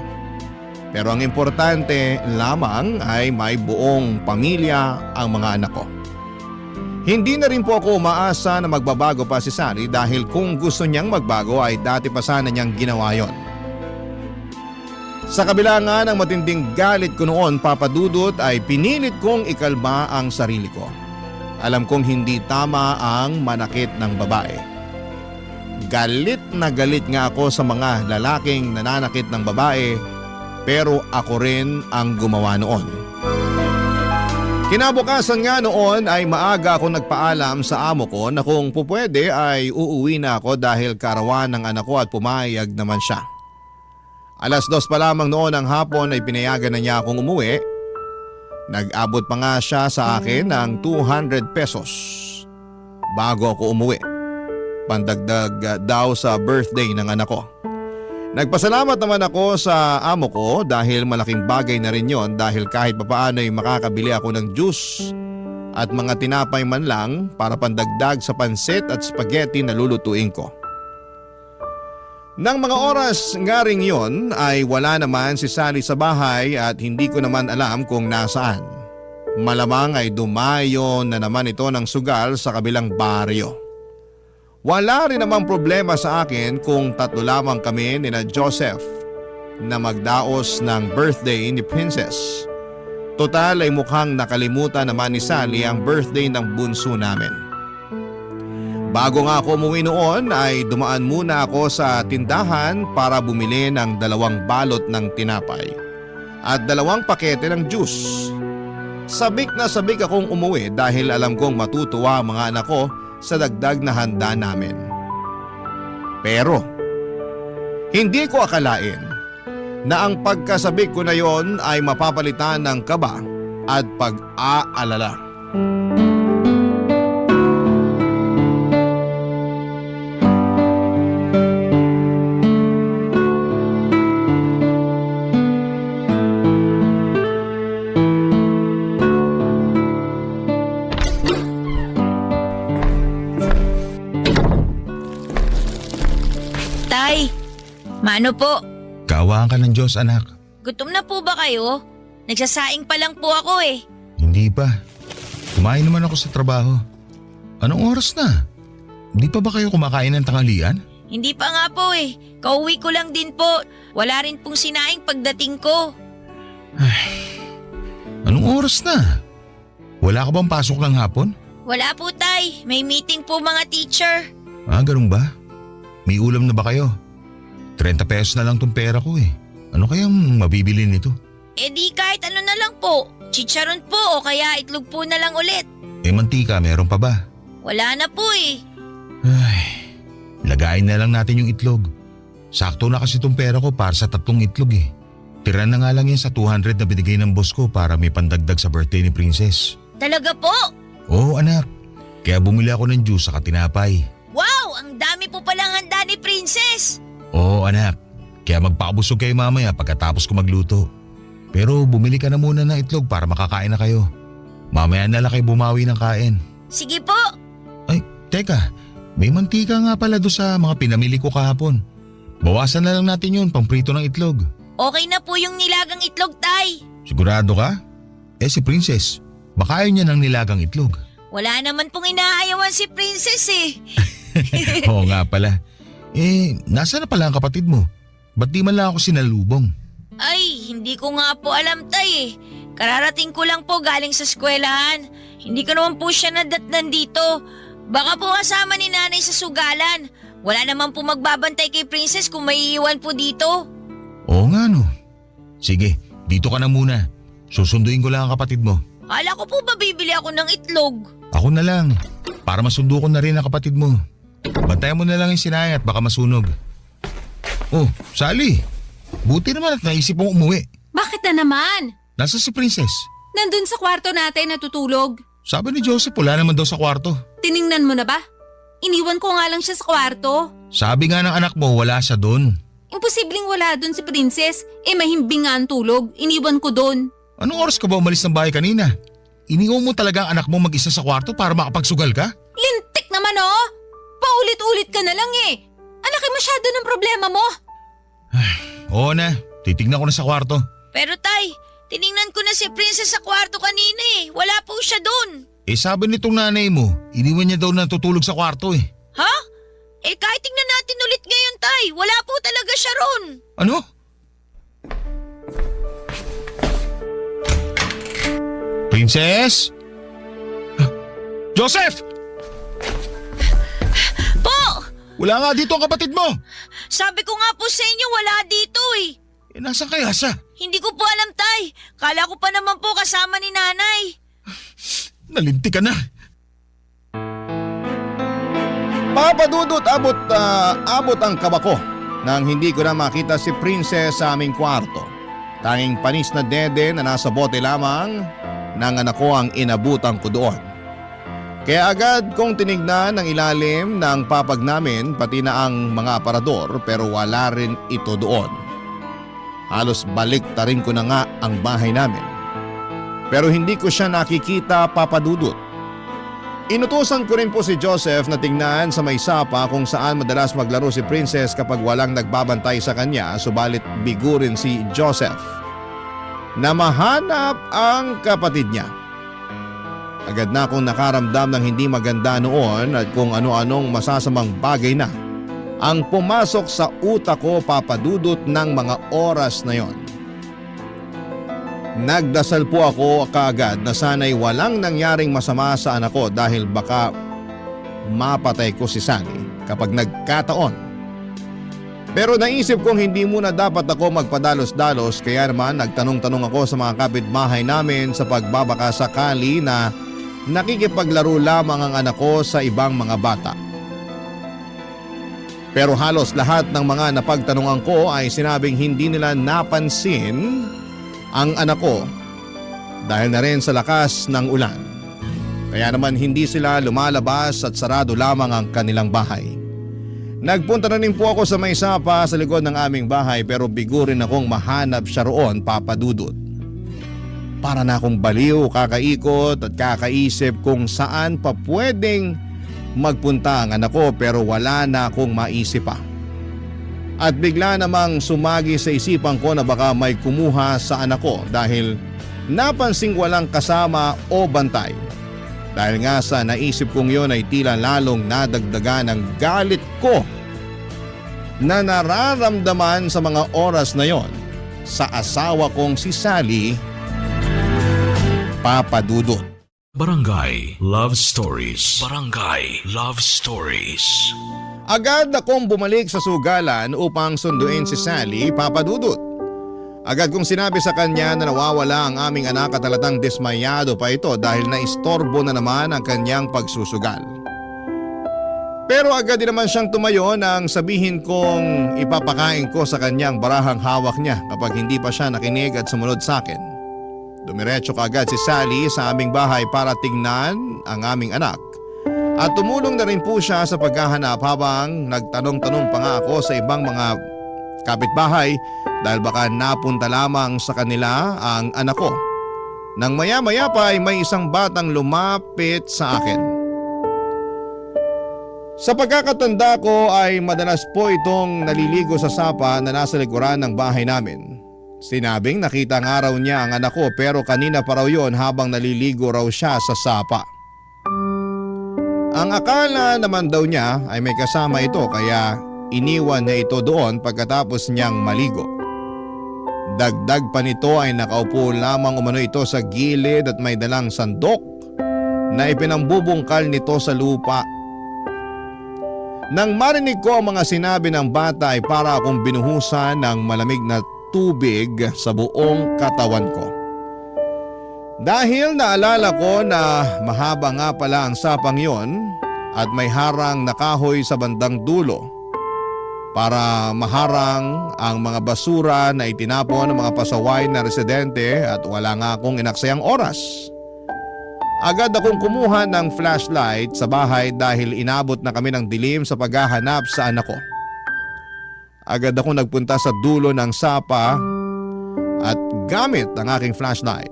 Pero ang importante lamang ay may buong pamilya ang mga anak ko. Hindi na rin po ako umaasa na magbabago pa si Sally dahil kung gusto niyang magbago ay dati pa sana niyang ginawa yon. Sa kabila nga ng matinding galit ko noon, Papa Dudut, ay pinilit kong ikalma ang sarili ko. Alam kong hindi tama ang manakit ng babae. Galit na galit nga ako sa mga lalaking nananakit ng babae, pero ako rin ang gumawa noon. Kinabukasan nga noon ay maaga ako nagpaalam sa amo ko na kung pupwede ay uuwi na ako dahil karawan ng anak ko at pumayag naman siya. 2:00 pa lamang noon ng hapon ay pinayagan na niya akong umuwi. Nag-abot pa nga siya sa akin ng 200 pesos bago ako umuwi. Pandagdag daw sa birthday ng anak ko. Nagpasalamat naman ako sa amo ko dahil malaking bagay na rin yon dahil kahit papaano ay makakabili ako ng juice at mga tinapay man lang para pandagdag sa pansit at spaghetti na lulutuin ko. Nang mga oras nga ring yon ay wala naman si Sally sa bahay at hindi ko naman alam kung nasaan. Malamang ay dumayo na naman ito ng sugal sa kabilang baryo. Wala rin namang problema sa akin kung 3 lamang kami ni na Joseph na magdaos ng birthday ni Princess. Total ay mukhang nakalimutan naman ni Sally ang birthday ng bunso namin. Bago nga ako umuwi noon ay dumaan muna ako sa tindahan para bumili ng 2 balot ng tinapay at 2 pakete ng juice. Sabik na sabik akong umuwi dahil alam kong matutuwa ang mga anak ko sa dagdag na handa namin. Pero hindi ko akalain na ang pagkasabik ko na yon ay mapapalitan ng kaba at pag-aalala. Tay, mano po? Kaawaan ka ng Diyos, anak. Gutom na po ba kayo? Nagsasaing pa lang po ako eh. Hindi pa. Kumain naman ako sa trabaho. Anong oras na? Hindi pa ba kayo kumakain ng tanghalian? Hindi pa nga po eh. Kauwi ko lang din po. Wala rin pong sinaing pagdating ko. Anong oras na? Wala ka bang pasok ng hapon? Wala po tay. May meeting po mga teacher. Ganun ba? May ulam na ba kayo? 30 pesos na lang tong pera ko eh. Ano kayang mabibili nito? Eh di kahit ano na lang po. Chicharon po o kaya itlog po na lang ulit. Mantika, meron pa ba? Wala na po eh. Lagayin na lang natin yung itlog. Sakto na kasi tong pera ko para sa 3 itlog eh. Tira na nga lang yan sa 200 na binigay ng boss ko para may pandagdag sa birthday ni Princess. Talaga po? Oo anak, kaya bumili ako ng juice saka tinapay. Wow! Ang dami po palang handa ni Princess! Oo anak, kaya magpakabusog kayo mamaya pagkatapos ko magluto. Pero bumili ka na muna ng itlog para makakain na kayo. Mamaya na lang kayo bumawi ng kain. Sige po! Ay, teka, may mantika nga pala doon sa mga pinamili ko kahapon. Bawasan na lang natin yun pang prito ng itlog. Okay na po yung nilagang itlog, tay. Sigurado ka? Si Princess, baka ayaw niya ng nilagang itlog. Wala naman pong inaayawan si Princess eh. Oo nga pala. Nasa na pala ang kapatid mo? Ba't di man lang ako sinalubong? Ay, hindi ko nga po alam tay eh. Kararating ko lang po galing sa eskwelahan. Hindi ko naman po siya nadatnan dito. Baka po kasama ni nanay sa sugalan. Wala naman po magbabantay kay Princess kung may iiwan po dito. Oo nga no. Sige, dito ka na muna. Susunduin ko lang ang kapatid mo. Kala ko po ba bibili ako ng itlog? Ako na lang. Para masundo ko na rin ang kapatid mo. Bantayan mo na lang yung sinay at baka masunog. Oh, Sally. Buti naman at naisip mong umuwi. Bakit na naman? Nasa si Princess? Nandun sa kwarto natin natutulog. Sabi ni Joseph wala naman daw sa kwarto. Tiningnan mo na ba? Iniwan ko nga lang siya sa kwarto. Sabi nga ng anak mo wala siya doon. Imposibleng wala doon si Princess. Mahimbing nga ang tulog. Iniwan ko doon. Anong oras ka ba umalis ng bahay kanina? Iniwan mo talaga ang anak mo mag-isa sa kwarto para makapagsugal ka? Lintik naman oh! Paulit-ulit ka na lang eh. Alaki masyado ng problema mo. Oo na, titignan ko na sa kwarto. Pero tay, tiningnan ko na si Princess sa kwarto kanina eh. Wala po siya doon. Sabi nitong nanay mo, iniwan niya daw natutulog sa kwarto eh. Ha? Kahit tingnan natin ulit ngayon tay. Wala po talaga siya ron. Ano? Princess? Joseph! Po! Wala nga dito ang kapatid mo! Sabi ko nga po sa inyo wala dito eh. Nasaan kaya siya? Hindi ko po alam tay. Kala ko pa naman po kasama ni nanay. Nalinti ka na. Papa Dudut, abot ang kabako nang hindi ko na makita si Princess sa aming kwarto. Tanging panis na dede na nasa bote lamang ng anak ko ang inabutan ko doon. Kaya agad kong tinignan ang ilalim ng papag namin pati na ang mga aparador pero wala rin ito doon. Halos balik tarin ko na nga ang bahay namin. Pero hindi ko siya nakikita, Papa Dudut. Inutusan ko rin po si Joseph na tingnan sa may sapa kung saan madalas maglaro si Princess kapag walang nagbabantay sa kanya, subalit bigo rin si Joseph na mahanap ang kapatid niya. Agad na akong nakaramdam ng hindi maganda noon at kung ano-anong masasamang bagay na ang pumasok sa utak ko, Papa Dudut, ng mga oras na yon. Nagdasal po ako kaagad na sana'y walang nangyaring masama sa anak ko dahil baka mapatay ko si Sally kapag nagkataon. Pero naisip kong hindi muna dapat ako magpadalos-dalos kaya naman nagtanong-tanong ako sa mga kapitbahay namin sa pagbabaka sakali na nakikipaglaro lamang ang anak ko sa ibang mga bata. Pero halos lahat ng mga napagtanungan ko ay sinabing hindi nila napansin ang anak ko dahil na rin sa lakas ng ulan. Kaya naman hindi sila lumalabas at sarado lamang ang kanilang bahay. Nagpunta na rin po ako sa may sapa sa likod ng aming bahay pero bigo rin akong mahanap siya roon, Papa Dudut. Para na akong baliw, kakaikot at kakaisip kung saan pa pwedeng magpunta ang anak ko pero wala na akong maisip pa. At bigla namang sumagi sa isipan ko na baka may kumuha sa anak ko dahil napansing walang kasama o bantay. Dahil nga sa naisip kong yon ay tila lalong nadagdagan ang galit ko na nararamdaman sa mga oras na yon sa asawa kong si Sally, Papa Dudut. Barangay Love Stories. Barangay Love Stories. Agad akong bumalik sa sugalan upang sunduin si Sally, Papa Dudut. Agad kong sinabi sa kanya na nawawala ang aming anak at halatang dismayado pa ito dahil naistorbo na naman ang kanyang pagsusugal. Pero agad din naman siyang tumayo nang sabihin kong ipapakain ko sa kanyang barahang hawak niya kapag hindi pa siya nakinig at sumunod sa akin. Dumiretso kaagad si Sally sa aming bahay para tingnan ang aming anak. At tumulong na rin po siya sa paghahanap habang nagtanong-tanong pa nga ako sa ibang mga kapitbahay dahil baka napunta lamang sa kanila ang anak ko. Nang maya-maya pa ay may isang batang lumapit sa akin. Sa pagkakatanda ko ay madalas po itong naliligo sa sapa na nasa likuran ng bahay namin. Sinabing nakita nga raw niya ang anak ko pero kanina pa raw yon habang naliligo raw siya sa sapa. Ang akala naman daw niya ay may kasama ito kaya iniwan niya ito doon pagkatapos niyang maligo. Dagdag pa nito ay nakaupo lamang umano ito sa gilid at may dalang sandok na ipinambubungkal nito sa lupa. Nang marinig ko ang mga sinabi ng bata ay para akong binuhusan ng malamig na tubig sa buong katawan ko. Dahil naalala ko na mahaba nga pala ang sapang yon at may harang na kahoy sa bandang dulo para maharang ang mga basura na itinapon ng mga pasaway na residente at wala nga akong inaksayang oras. Agad akong kumuha ng flashlight sa bahay dahil inabot na kami ng dilim sa paghahanap sa anak ko. Agad ako nagpunta sa dulo ng sapa at gamit ang aking flashlight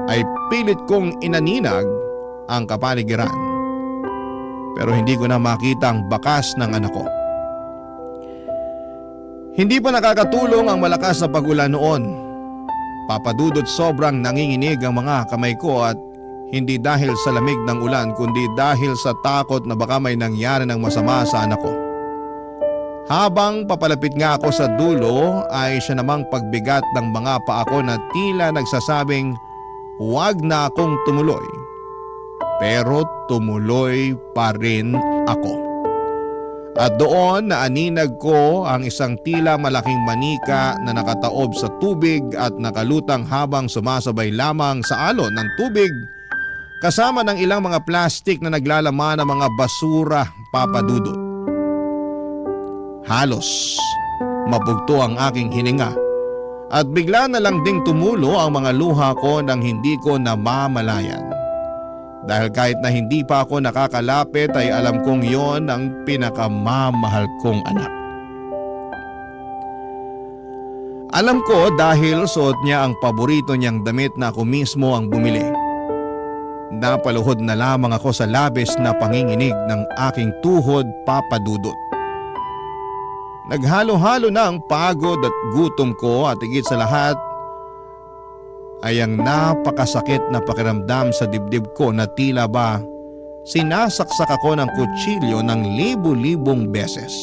ay pilit kong inaninag ang kapaligiran. Pero hindi ko na makita ang bakas ng anak ko. Hindi pa nakakatulong ang malakas na pag-ulan noon. Papadudot, sobrang nanginginig ang mga kamay ko at hindi dahil sa lamig ng ulan kundi dahil sa takot na baka may nangyari ng masama sa anak ko. Habang papalapit nga ako sa dulo ay siya namang pagbigat ng mga paa ko na tila nagsasabing huwag na akong tumuloy. Pero tumuloy pa rin ako. At doon naaninag ko ang isang tila malaking manika na nakataob sa tubig at nakalutang habang sumasabay lamang sa alon ng tubig kasama ng ilang mga plastik na naglalaman ng mga basura, Papa Dudut. Halos mabugto ang aking hininga at bigla na lang ding tumulo ang mga luha ko nang hindi ko namamalayan. Dahil kahit na hindi pa ako nakakalapit ay alam kong yon ang pinakamamahal kong anak. Alam ko dahil suot niya ang paborito niyang damit na ako mismo ang bumili. Napaluhod na lamang ako sa labis na panginginig ng aking tuhod, Papa Dudut. Naghalo-halo na ang pagod at gutom ko at higit sa lahat ay ang napakasakit na pakiramdam sa dibdib ko na tila ba sinasaksak ako ng kutsilyo ng libu-libong beses.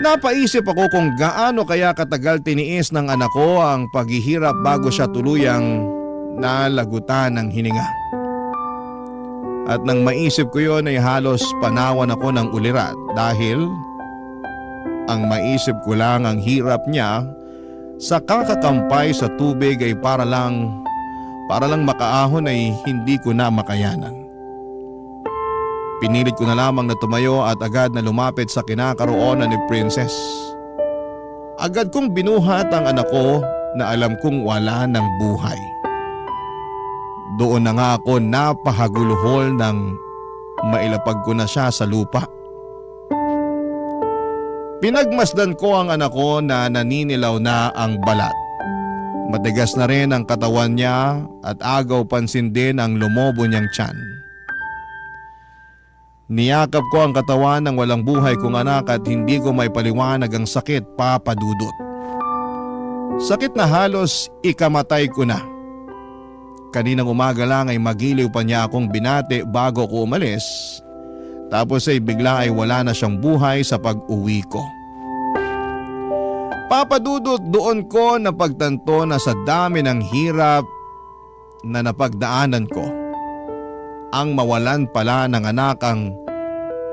Napaisip ako kung gaano kaya katagal tiniis ng anak ko ang paghihirap bago siya tuluyang nalagutan ng hininga. At nang maisip ko yon ay halos panawan ako ng ulirat dahil ang maisip ko lang ang hirap niya sa kakakampay sa tubig ay para lang makaahon ay hindi ko na makayanan. Pinilit ko na lamang na tumayo at agad na lumapit sa kinakaroonan ni Princess. Agad kong binuhat ang anak ko na alam kong wala ng buhay. Doon na nga ako napahaguluhol nang mailapag ko na siya sa lupa. Pinagmasdan ko ang anak ko na naninilaw na ang balat. Matigas na rin ang katawan niya at agaw pansin din ang lumobo niyang tiyan. Niyakap ko ang katawan ng walang buhay kong anak at hindi ko may paliwanag ang sakit, Papa Dudut. Sakit na halos ikamatay ko na. Kaninang umaga lang ay magiliw pa niya akong binati bago ko umalis. Tapos ay bigla ay wala na siyang buhay sa pag-uwi ko. Papa Dudut, doon ko napagtanto na sa dami ng hirap na napagdaanan ko, ang mawalan pala ng anak ang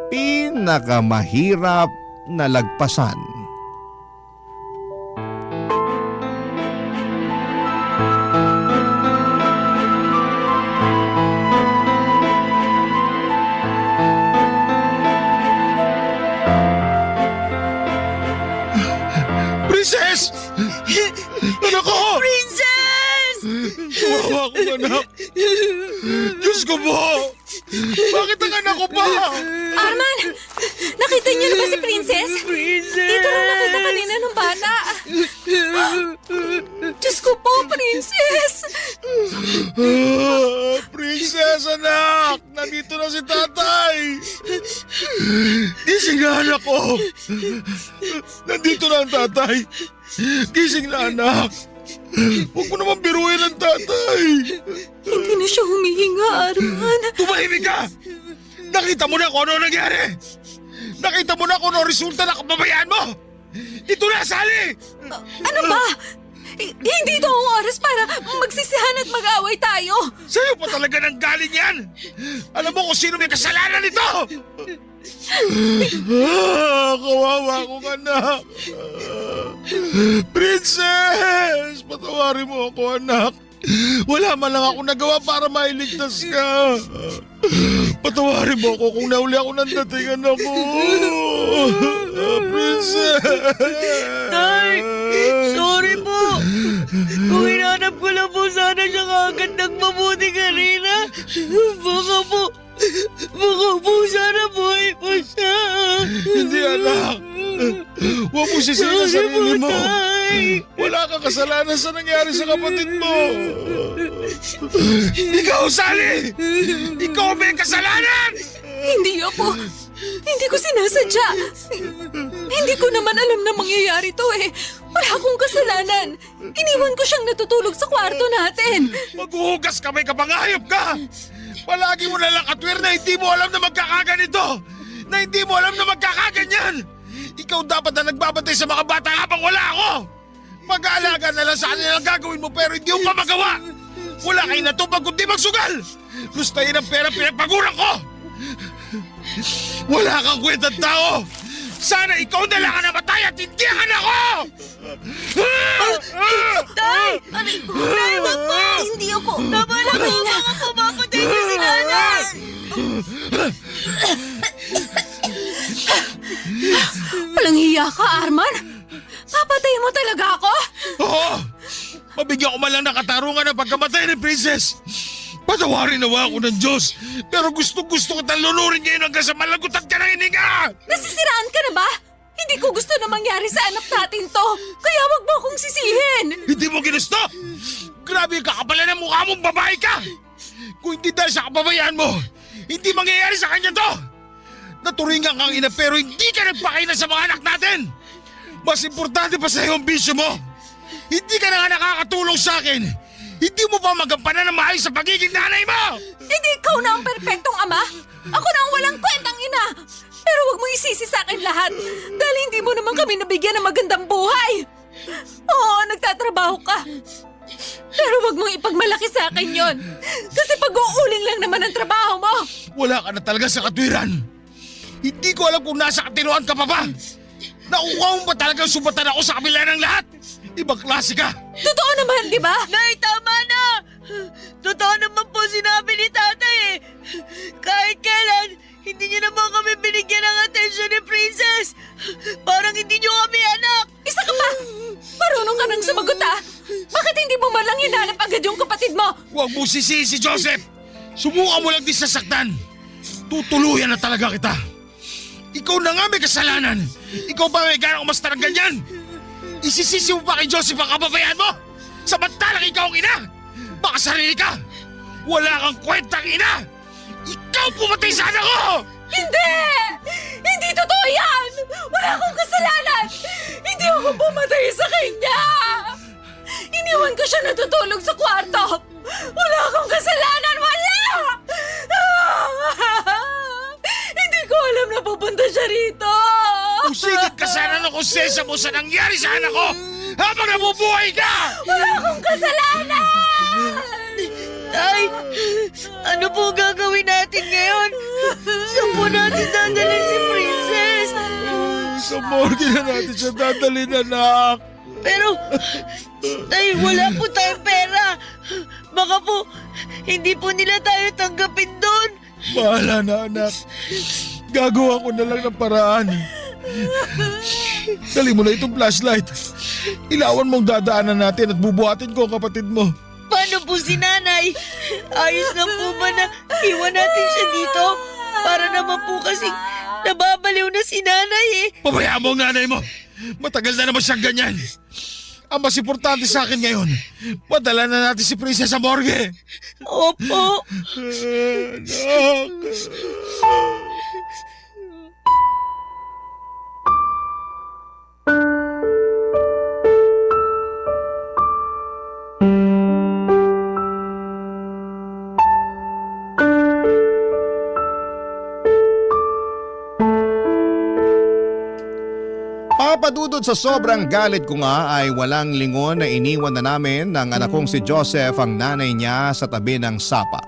pinakamahirap na lagpasan. Princess! Anak ko! Princess! Kawawa ko, anak! Diyos ko po! Bakit ang anak ko pa? Arman! Nakita niyo na ba si Princess? Princess! Dito rin nakita kanina ng bata. Diyos ko po, Princess! Princess, anak! Nandito na si tatay! Gising na, anak ko! Nandito na ang tatay! Gising na, anak! Huwag mo naman biruin ang tatay! Hindi na siya humihinga, Arman. Tumahimik ka! Nakita mo na kung ano nangyari! Nakita mo na kung ano resulta ng kababayaan mo! Ito na, Sally! Ano ba? Hindi ito ang oras para magsisihan at mag-away tayo. Sa'yo pa talaga nang galing yan! Alam mo kung sino may kasalanan nito! Kawawa akong anak! Princess! Patawarin mo ako, anak! Wala man lang ako nagawa para mailigtas ka! Patawarin mo ako kung nauli ako ng dating anak ko! Princess! Tay! Sorry po! Kung hinanap ko lang po sana siya kagad ng mabuti kanina, baka po sana buhay po siya! Hindi, anak! Huwag mo sisihin ang sarili mo. Wala kang kasalanan sa nangyari sa kapatid mo. Ikaw, Sally! Ikaw may kasalanan! Hindi ako. Hindi ko sinasadya. Hindi ko naman alam na mangyayari to eh. Wala akong kasalanan. Iniwan ko siyang natutulog sa kwarto natin. Maghuhugas ka, may kapangayop ka! Palagi mo nalang katwir na hindi mo alam na magkakaganito! Na hindi mo alam na magkakaganyan! Ikaw dapat na nagbabantay sa mga bata habang wala ako! Mag-aalaga na lang sa kanilang gagawin mo pero hindi mo pa magawa! Wala kayo natupag kundi magsugal! Gustahin ang pera pinagpaguran ko! Wala kang kwentang tao! Sana ikaw na lang ang namatay at hindi ang anak ko! Tay! Tay, wag po! Hindi ako! Tama na po! Baka pumapatay niyo si nanay! Walang hiya ka, Arman. Papatayin mo talaga ako? Oo! Mabigyan ko man lang ng katarungan ng pagkamatay ni Princess! Patawarin nawa ako ng Diyos! Pero gusto kitang lunurin ngayon hanggang sa malagutan ka ng hininga! Nasisiraan ka na ba? Hindi ko gusto na mangyari sa anak natin to. Kaya wag mo akong sisihin. Hindi mo ginusto? Grabe yung kakapalan ng mukha mong babae ka! Kung hindi dahil sa kababayaan mo, hindi mangyayari sa kanya to! Naturingan kang ina pero hindi ka nagpakailan sa mga anak natin! Mas importante pa sa iyo ang bisyo mo! Hindi ka na nga nakakatulong sa akin! Hindi mo pa magampanan ng maayos sa pagiging nanay mo! Hindi ikaw na ang perpektong ama. Ako na ang walang kwentang ina. Pero wag mo isisi sa akin lahat. Dahil hindi mo naman kami nabigyan ng magandang buhay. Oo, nagtatrabaho ka. Pero wag mong ipagmalaki sa akin yon. Kasi pag-uuling lang naman ang trabaho mo. Wala ka na talaga sa katwiran! Hindi ko alam kung nasa katinuan ka pa ba! Nakuha mo ba talagang sumbatan ako sa kabila ng lahat? Ibang klase ka! Totoo naman, di ba? Nay, tama na! Totoo naman po sinabi ni tatay eh. Kahit kailan, hindi niyo naman kami binigyan ng atensyon ni Princess. Parang hindi niyo kami anak. Isa ka pa! Marunong ka nang sumagot ah! Bakit hindi mo man lang hinanap agad yung kapatid mo? Huwag mo sisihin si Joseph! Subukan mo lang din sasaktan! Tutuluyan na talaga kita! Ikaw na nga may kasalanan! Ikaw pa may ganang umasta ng ganyan! Isisisi mo pa kay Joseph ang kababayan mo? Samantalang ikaw ang ina! Baka sarili ka! Wala kang kwentang ina! Ikaw pumatay sa anak ko! Hindi! Hindi totoo yan! Wala akong kasalanan! Hindi ako pumatay sa kanya! Iniwan ko siya natutulog sa kwarto! Wala akong kasalanan! Wala! Hindi ko alam na pupunta siya rito! Usigit ka sana ng konsensya mo sa nangyari sa anak ko habang nabubuhay ka! Wala akong kasalanan! Tay, ano po gagawin natin ngayon? Saan po natin dadalhin si Princess? Sa morgue na natin siya dadalhin, anak! Pero, tay, wala po tayong pera. Baka po, hindi po nila tayo tanggapin doon. Bahala na, anak. Gagawa ko na lang ng paraan. Dali mo na itong flashlight. Ilawan mong dadaanan natin at bubuhatin ko ang kapatid mo. Paano po si nanay? Ayos lang po ba na iwan natin siya dito? Para naman po kasing nababaliw na si nanay eh. Pabayaan mo ang nanay mo. Matagal na naman siyang ganyan. Ang mas importante sa akin ngayon, madala na natin si Princess sa morgue. Opo. Anak. Papadudod sa sobrang galit ko nga ay walang lingon na iniwan na namin ng anak kong si Joseph ang nanay niya sa tabi ng sapa.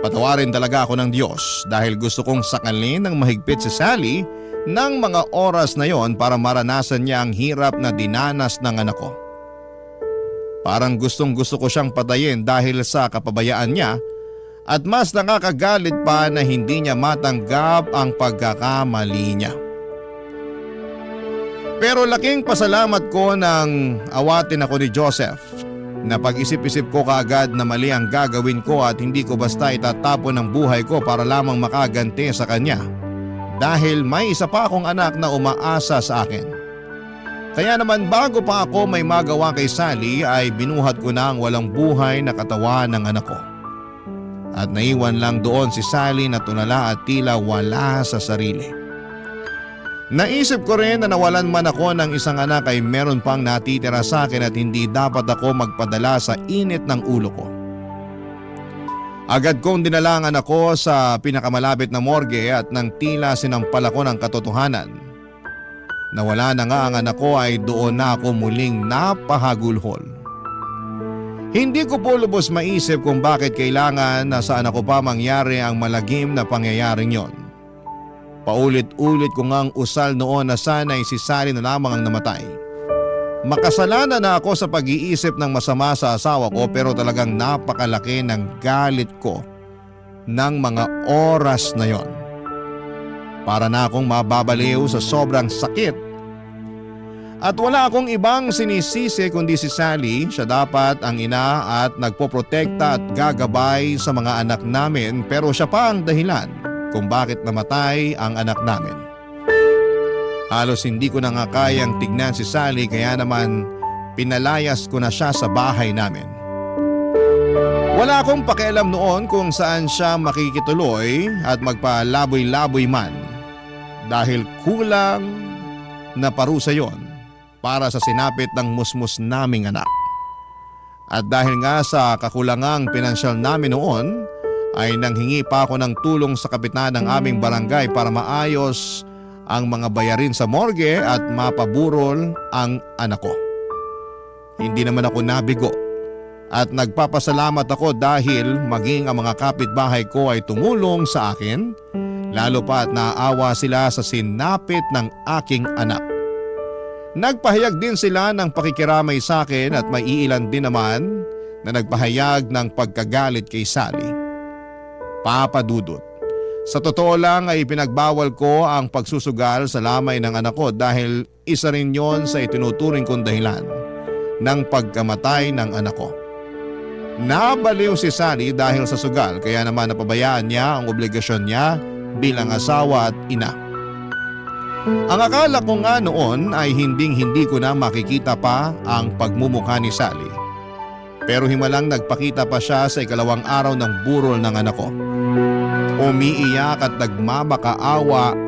Patawarin talaga ako ng Diyos dahil gusto kong sakalin ng mahigpit si Sally ng mga oras na yon para maranasan niya ang hirap na dinanas ng anak ko. Parang gustong gusto ko siyang patayin dahil sa kapabayaan niya at mas nakakagalit pa na hindi niya matanggap ang pagkakamali niya. Pero laking pasalamat ko nang awatin ako ni Joseph na pag-isip-isip ko kaagad na mali ang gagawin ko at hindi ko basta itatapon ang buhay ko para lamang makaganti sa kanya dahil may isa pa akong anak na umaasa sa akin. Kaya naman bago pa ako may magawa kay Sally ay binuhat ko na ang walang buhay na katawan ng anak ko. At naiwan lang doon si Sally na tulala at tila wala sa sarili. Naisip ko rin na nawalan man ako ng isang anak ay meron pang natitira sa akin at hindi dapat ako magpadala sa init ng ulo ko. Agad kong dinala ang anak ko sa pinakamalapit na morgue at nang tila sinampal ako ng katotohanan. Nawala na nga ang anak ko ay doon na ako muling napahagulhol. Hindi ko po lubos maisip kung bakit kailangan na sa anak ko pa mangyari ang malagim na pangyayaring yon. Paulit-ulit ko ngang usal noon na sana'y si Sally na lamang ang namatay. Makasalanan na ako sa pag-iisip ng masama sa asawa ko pero talagang napakalaki ng galit ko ng mga oras na yon. Para na akong mababaliw sa sobrang sakit. At wala akong ibang sinisisi kundi si Sally. Siya dapat ang ina at nagpoprotekta at gagabay sa mga anak namin pero siya pa ang dahilan kung bakit namatay ang anak namin. Halos hindi ko na nga kayang tignan si Sally kaya naman pinalayas ko na siya sa bahay namin. Wala akong pakialam noon kung saan siya makikituloy at magpalaboy-laboy man dahil kulang na parusa yon para sa sinapit ng musmus naming anak. At dahil nga sa kakulangang pinansyal namin noon ay nanghingi pa ako ng tulong sa kapitan ng aming barangay para maayos ang mga bayarin sa morgue at mapaburol ang anak ko. Hindi naman ako nabigo at nagpapasalamat ako dahil maging ang mga kapitbahay ko ay tumulong sa akin, lalo pa at naaawa sila sa sinapit ng aking anak. Nagpahayag din sila ng pakikiramay sa akin at may iilan din naman na nagpahayag ng pagkagalit kay Sally. Papa Dudut, sa totoo lang ay pinagbawal ko ang pagsusugal sa lamay ng anak ko dahil isa rin yon sa itinuturing kong dahilan ng pagkamatay ng anak ko. Nabaliw si Sally dahil sa sugal kaya naman napabayaan niya ang obligasyon niya bilang asawa at ina. Ang akala ko nga noon ay hindi ko na makikita pa ang pagmumukha ni Sally. Pero himalang nagpakita pa siya sa ikalawang araw ng burol ng anak ko. Umiiyak at nagmamakaawa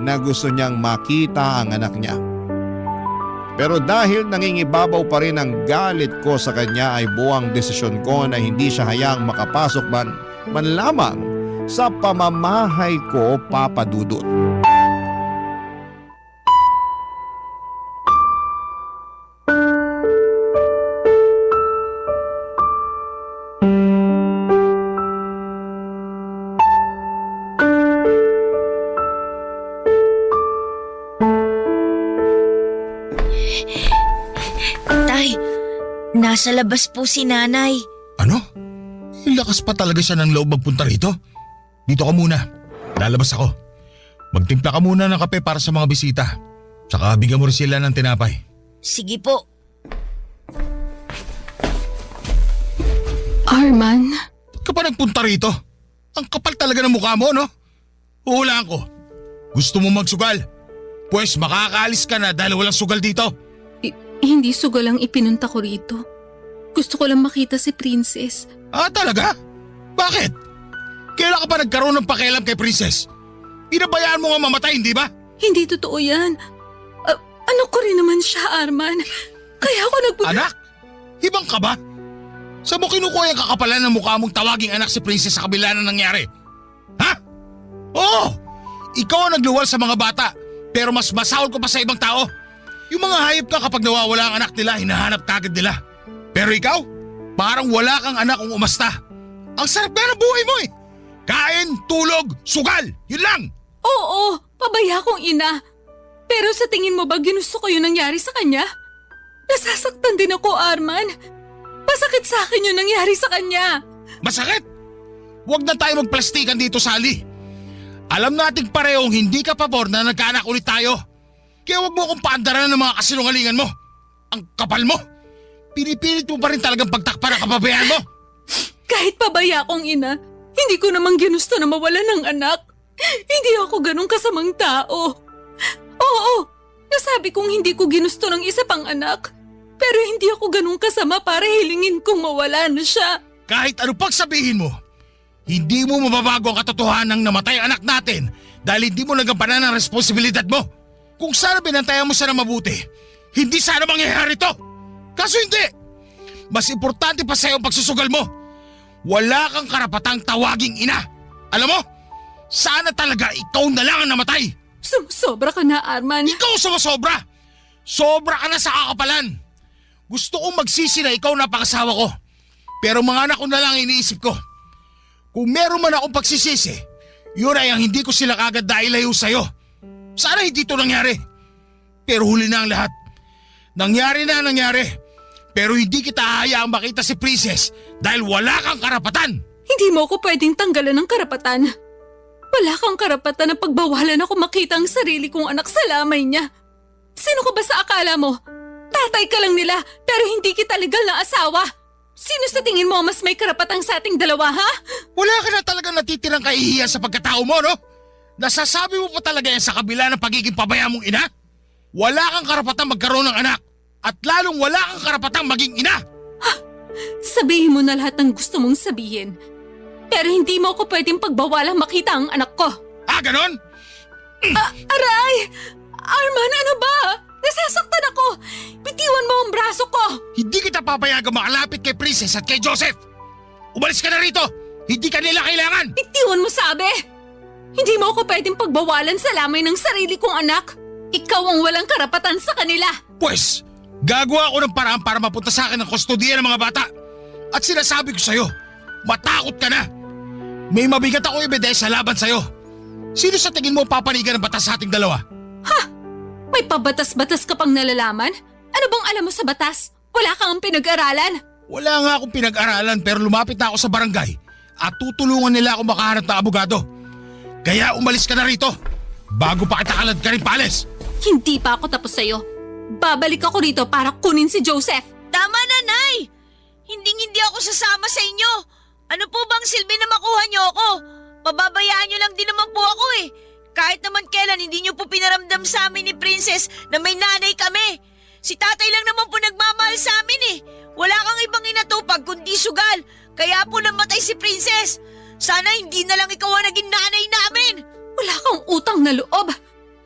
na gusto niyang makita ang anak niya. Pero dahil nangingibabaw pa rin ang galit ko sa kanya ay buwang desisyon ko na hindi siya hayaang makapasok man lamang sa pamamahay ko, Papa Dudut. Nasa labas po si nanay. Ano? Lakas pa talaga siya ng loob magpunta rito. Dito ka muna. Lalabas ako. Magtimpla ka muna ng kape para sa mga bisita. Tsaka bigyan mo rin sila ng tinapay. Sige po. Arman? Ba't ka pa nagpunta rito? Ang kapal talaga ng mukha mo, no? Huhulaan ko. Gusto mo magsugal? Pues makakaalis ka na dahil walang sugal dito. Hindi sugal ang ipinunta ko rito. Gusto ko lang makita si Princess. Ah, talaga? Bakit? Kailan ka pa nagkaroon ng pakialam kay Princess? Pinabayaan mo nga mamatay, hindi ba? Hindi totoo yan. Ano ko rin naman siya, Arman. Kaya ako Anak? Hibang ka ba? Saan mo kinukuha yung kakapalan ng mukha mong tawaging anak si Princess sa kabila na nangyari? Ha? Oo! Ikaw ang nagluwal sa mga bata, pero mas masahol ko pa sa ibang tao. Yung mga hayop ka kapag nawawala ang anak nila, hinahanap kagad nila. Pero ikaw, parang wala kang anak kung umasta. Ang sarap na ng buhay mo eh. Kain, tulog, sugal, yun lang. Oo, pabaya kong ina. Pero sa tingin mo ba ginusto ko yung nangyari sa kanya? Nasasaktan din ako, Arman. Masakit sa akin yung nangyari sa kanya. Masakit? Huwag na tayo magplastikan dito, Sally. Alam nating parehong hindi ka pabor na nagkaanak ulit tayo. Kaya huwag mo akong paandaran ng mga kasinungalingan mo. Ang kapal mo. Pinipilit mo pa rin talagang pagtakpan ang kababayaan mo. Kahit pabaya kong ina, hindi ko namang ginusto na mawala ng anak. Hindi ako ganun kasamang tao. Oo, Nasabi kong hindi ko ginusto ng isa pang anak. Pero hindi ako ganun kasama para hilingin kong mawala na siya. Kahit ano pang sabihin mo, hindi mo mababago ang katotohanan ng namatay ang anak natin dahil hindi mo nagampanan ang responsibilidad mo. Kung sana binantayan mo siya na mabuti, hindi sana mangyayari to. Kaso hindi. Mas importante pa sa'yo ang pagsusugal mo. Wala kang karapatang tawaging ina. Alam mo, sana talaga ikaw na lang ang namatay. Sumusobra ka na, Arman. Ikaw sumusobra. Sobra ka na sa kakapalan. Gusto kong magsisi na ikaw napakasawa ko. Pero mga anak ko na lang ang iniisip ko. Kung meron man akong pagsisisi, yun ay ang hindi ko sila kagad dailayo sa'yo. Sana hindi ito nangyari. Pero huli na ang lahat. Nangyari na ang nangyari. Pero hindi kita hahayaang makita si Princess dahil wala kang karapatan. Hindi mo ako pwedeng tanggalan ng karapatan. Wala kang karapatan na pagbawalan ako makita ang sarili kong anak sa lamay niya. Sino ka ba sa akala mo? Tatay ka lang nila pero hindi kita legal na asawa. Sino sa tingin mo mas may karapatang sa ating dalawa, ha? Wala ka na talagang natitirang kahihiyan sa pagkatao mo, no? Nasasabi mo pa talaga yan sa kabila ng pagiging pabaya mong ina? Wala kang karapatang magkaroon ng anak at lalong wala kang karapatang maging ina. Sabihin mo na lahat ng gusto mong sabihin. Pero hindi mo ako pwedeng pagbawalang makita ang anak ko. Ah, ganon? Aray! Arman, ano ba? Nasasaktan ako! Bitiwan mo ang braso ko! Hindi kita papayagang makalapit kay Princess at kay Joseph. Umalis ka na rito! Hindi ka nila kailangan! Bitiwan mo, sabi! Hindi mo ako pwedeng pagbawalan sa lamay ng sarili kong anak. Ikaw ang walang karapatan sa kanila. Pwes, gagawa ako ng paraan para mapunta sa akin ang kustodiya ng mga bata. At sinasabi ko sa'yo, matakot ka na. May mabigat ako ebidensya laban sa'yo. Sino sa tingin mo papanigan ng batas sa ating dalawa? May pabatas-batas ka pang nalalaman? Ano bang alam mo sa batas? Wala kang pinag-aralan? Wala nga akong pinag-aralan pero lumapit na ako sa barangay at tutulungan nila ako makahanap ng abogado. Kaya umalis ka na rito bago pa kita kalad ka rin paalis. Hindi pa ako tapos sa'yo. Babalik ako rito para kunin si Joseph. Tama na, Nay! Hindi ako sasama sa inyo. Ano po bang silbi na makuha niyo ako? Pababayaan niyo lang din naman po ako eh. Kahit naman kailan hindi niyo po pinaramdam sa amin ni Princess na may nanay kami. Si tatay lang naman po nagmamahal sa amin eh. Wala kang ibang inatupag kundi sugal. Kaya po namatay si Princess. Sana hindi na lang ikaw ang naging nanay namin. Wala kang utang na loob.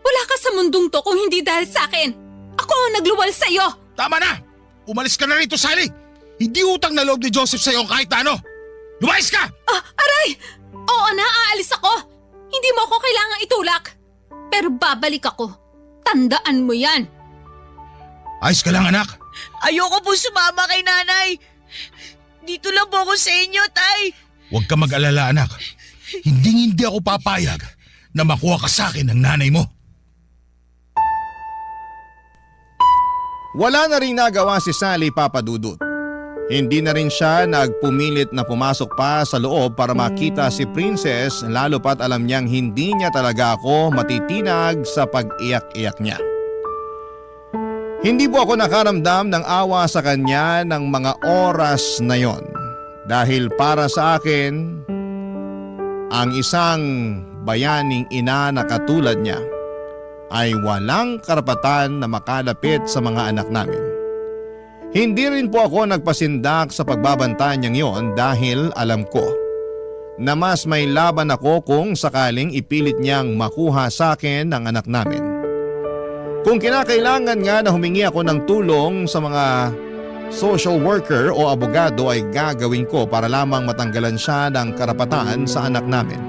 Wala ka sa mundong to kung hindi dahil sa akin. Ako ang nagluwal sa'yo. Tama na! Umalis ka na rito, Sally! Hindi utang na loob ni Joseph sa'yo kahit ano! Lumayas ka! Aray! Oo na, aalis ako. Hindi mo ako kailangang itulak. Pero babalik ako. Tandaan mo yan. Ayos ka lang, anak. Ayoko po sumama kay nanay. Dito lang po ako sa inyo, tay. Huwag ka mag-alala, anak. Hindi ako papayag na makuha ka sa akin ng nanay mo. Wala na rin nagawa si Sally, Papa Dudut. Hindi na rin siya nagpumilit na pumasok pa sa loob para makita si Princess lalo pat alam niyang hindi niya talaga ako matitinag sa pag-iyak-iyak niya. Hindi po ako nakaramdam ng awa sa kanya ng mga oras na yon dahil para sa akin, ang isang bayaning ina na katulad niya ay walang karapatan na makalapit sa mga anak namin. Hindi rin po ako nagpasindak sa pagbabanta niyang yon dahil alam ko na mas may laban ako kung sakaling ipilit niyang makuha sa akin ang anak namin. Kung kinakailangan nga na humingi ako ng tulong sa mga social worker o abogado ay gagawin ko para lamang matanggalan siya ng karapatan sa anak namin.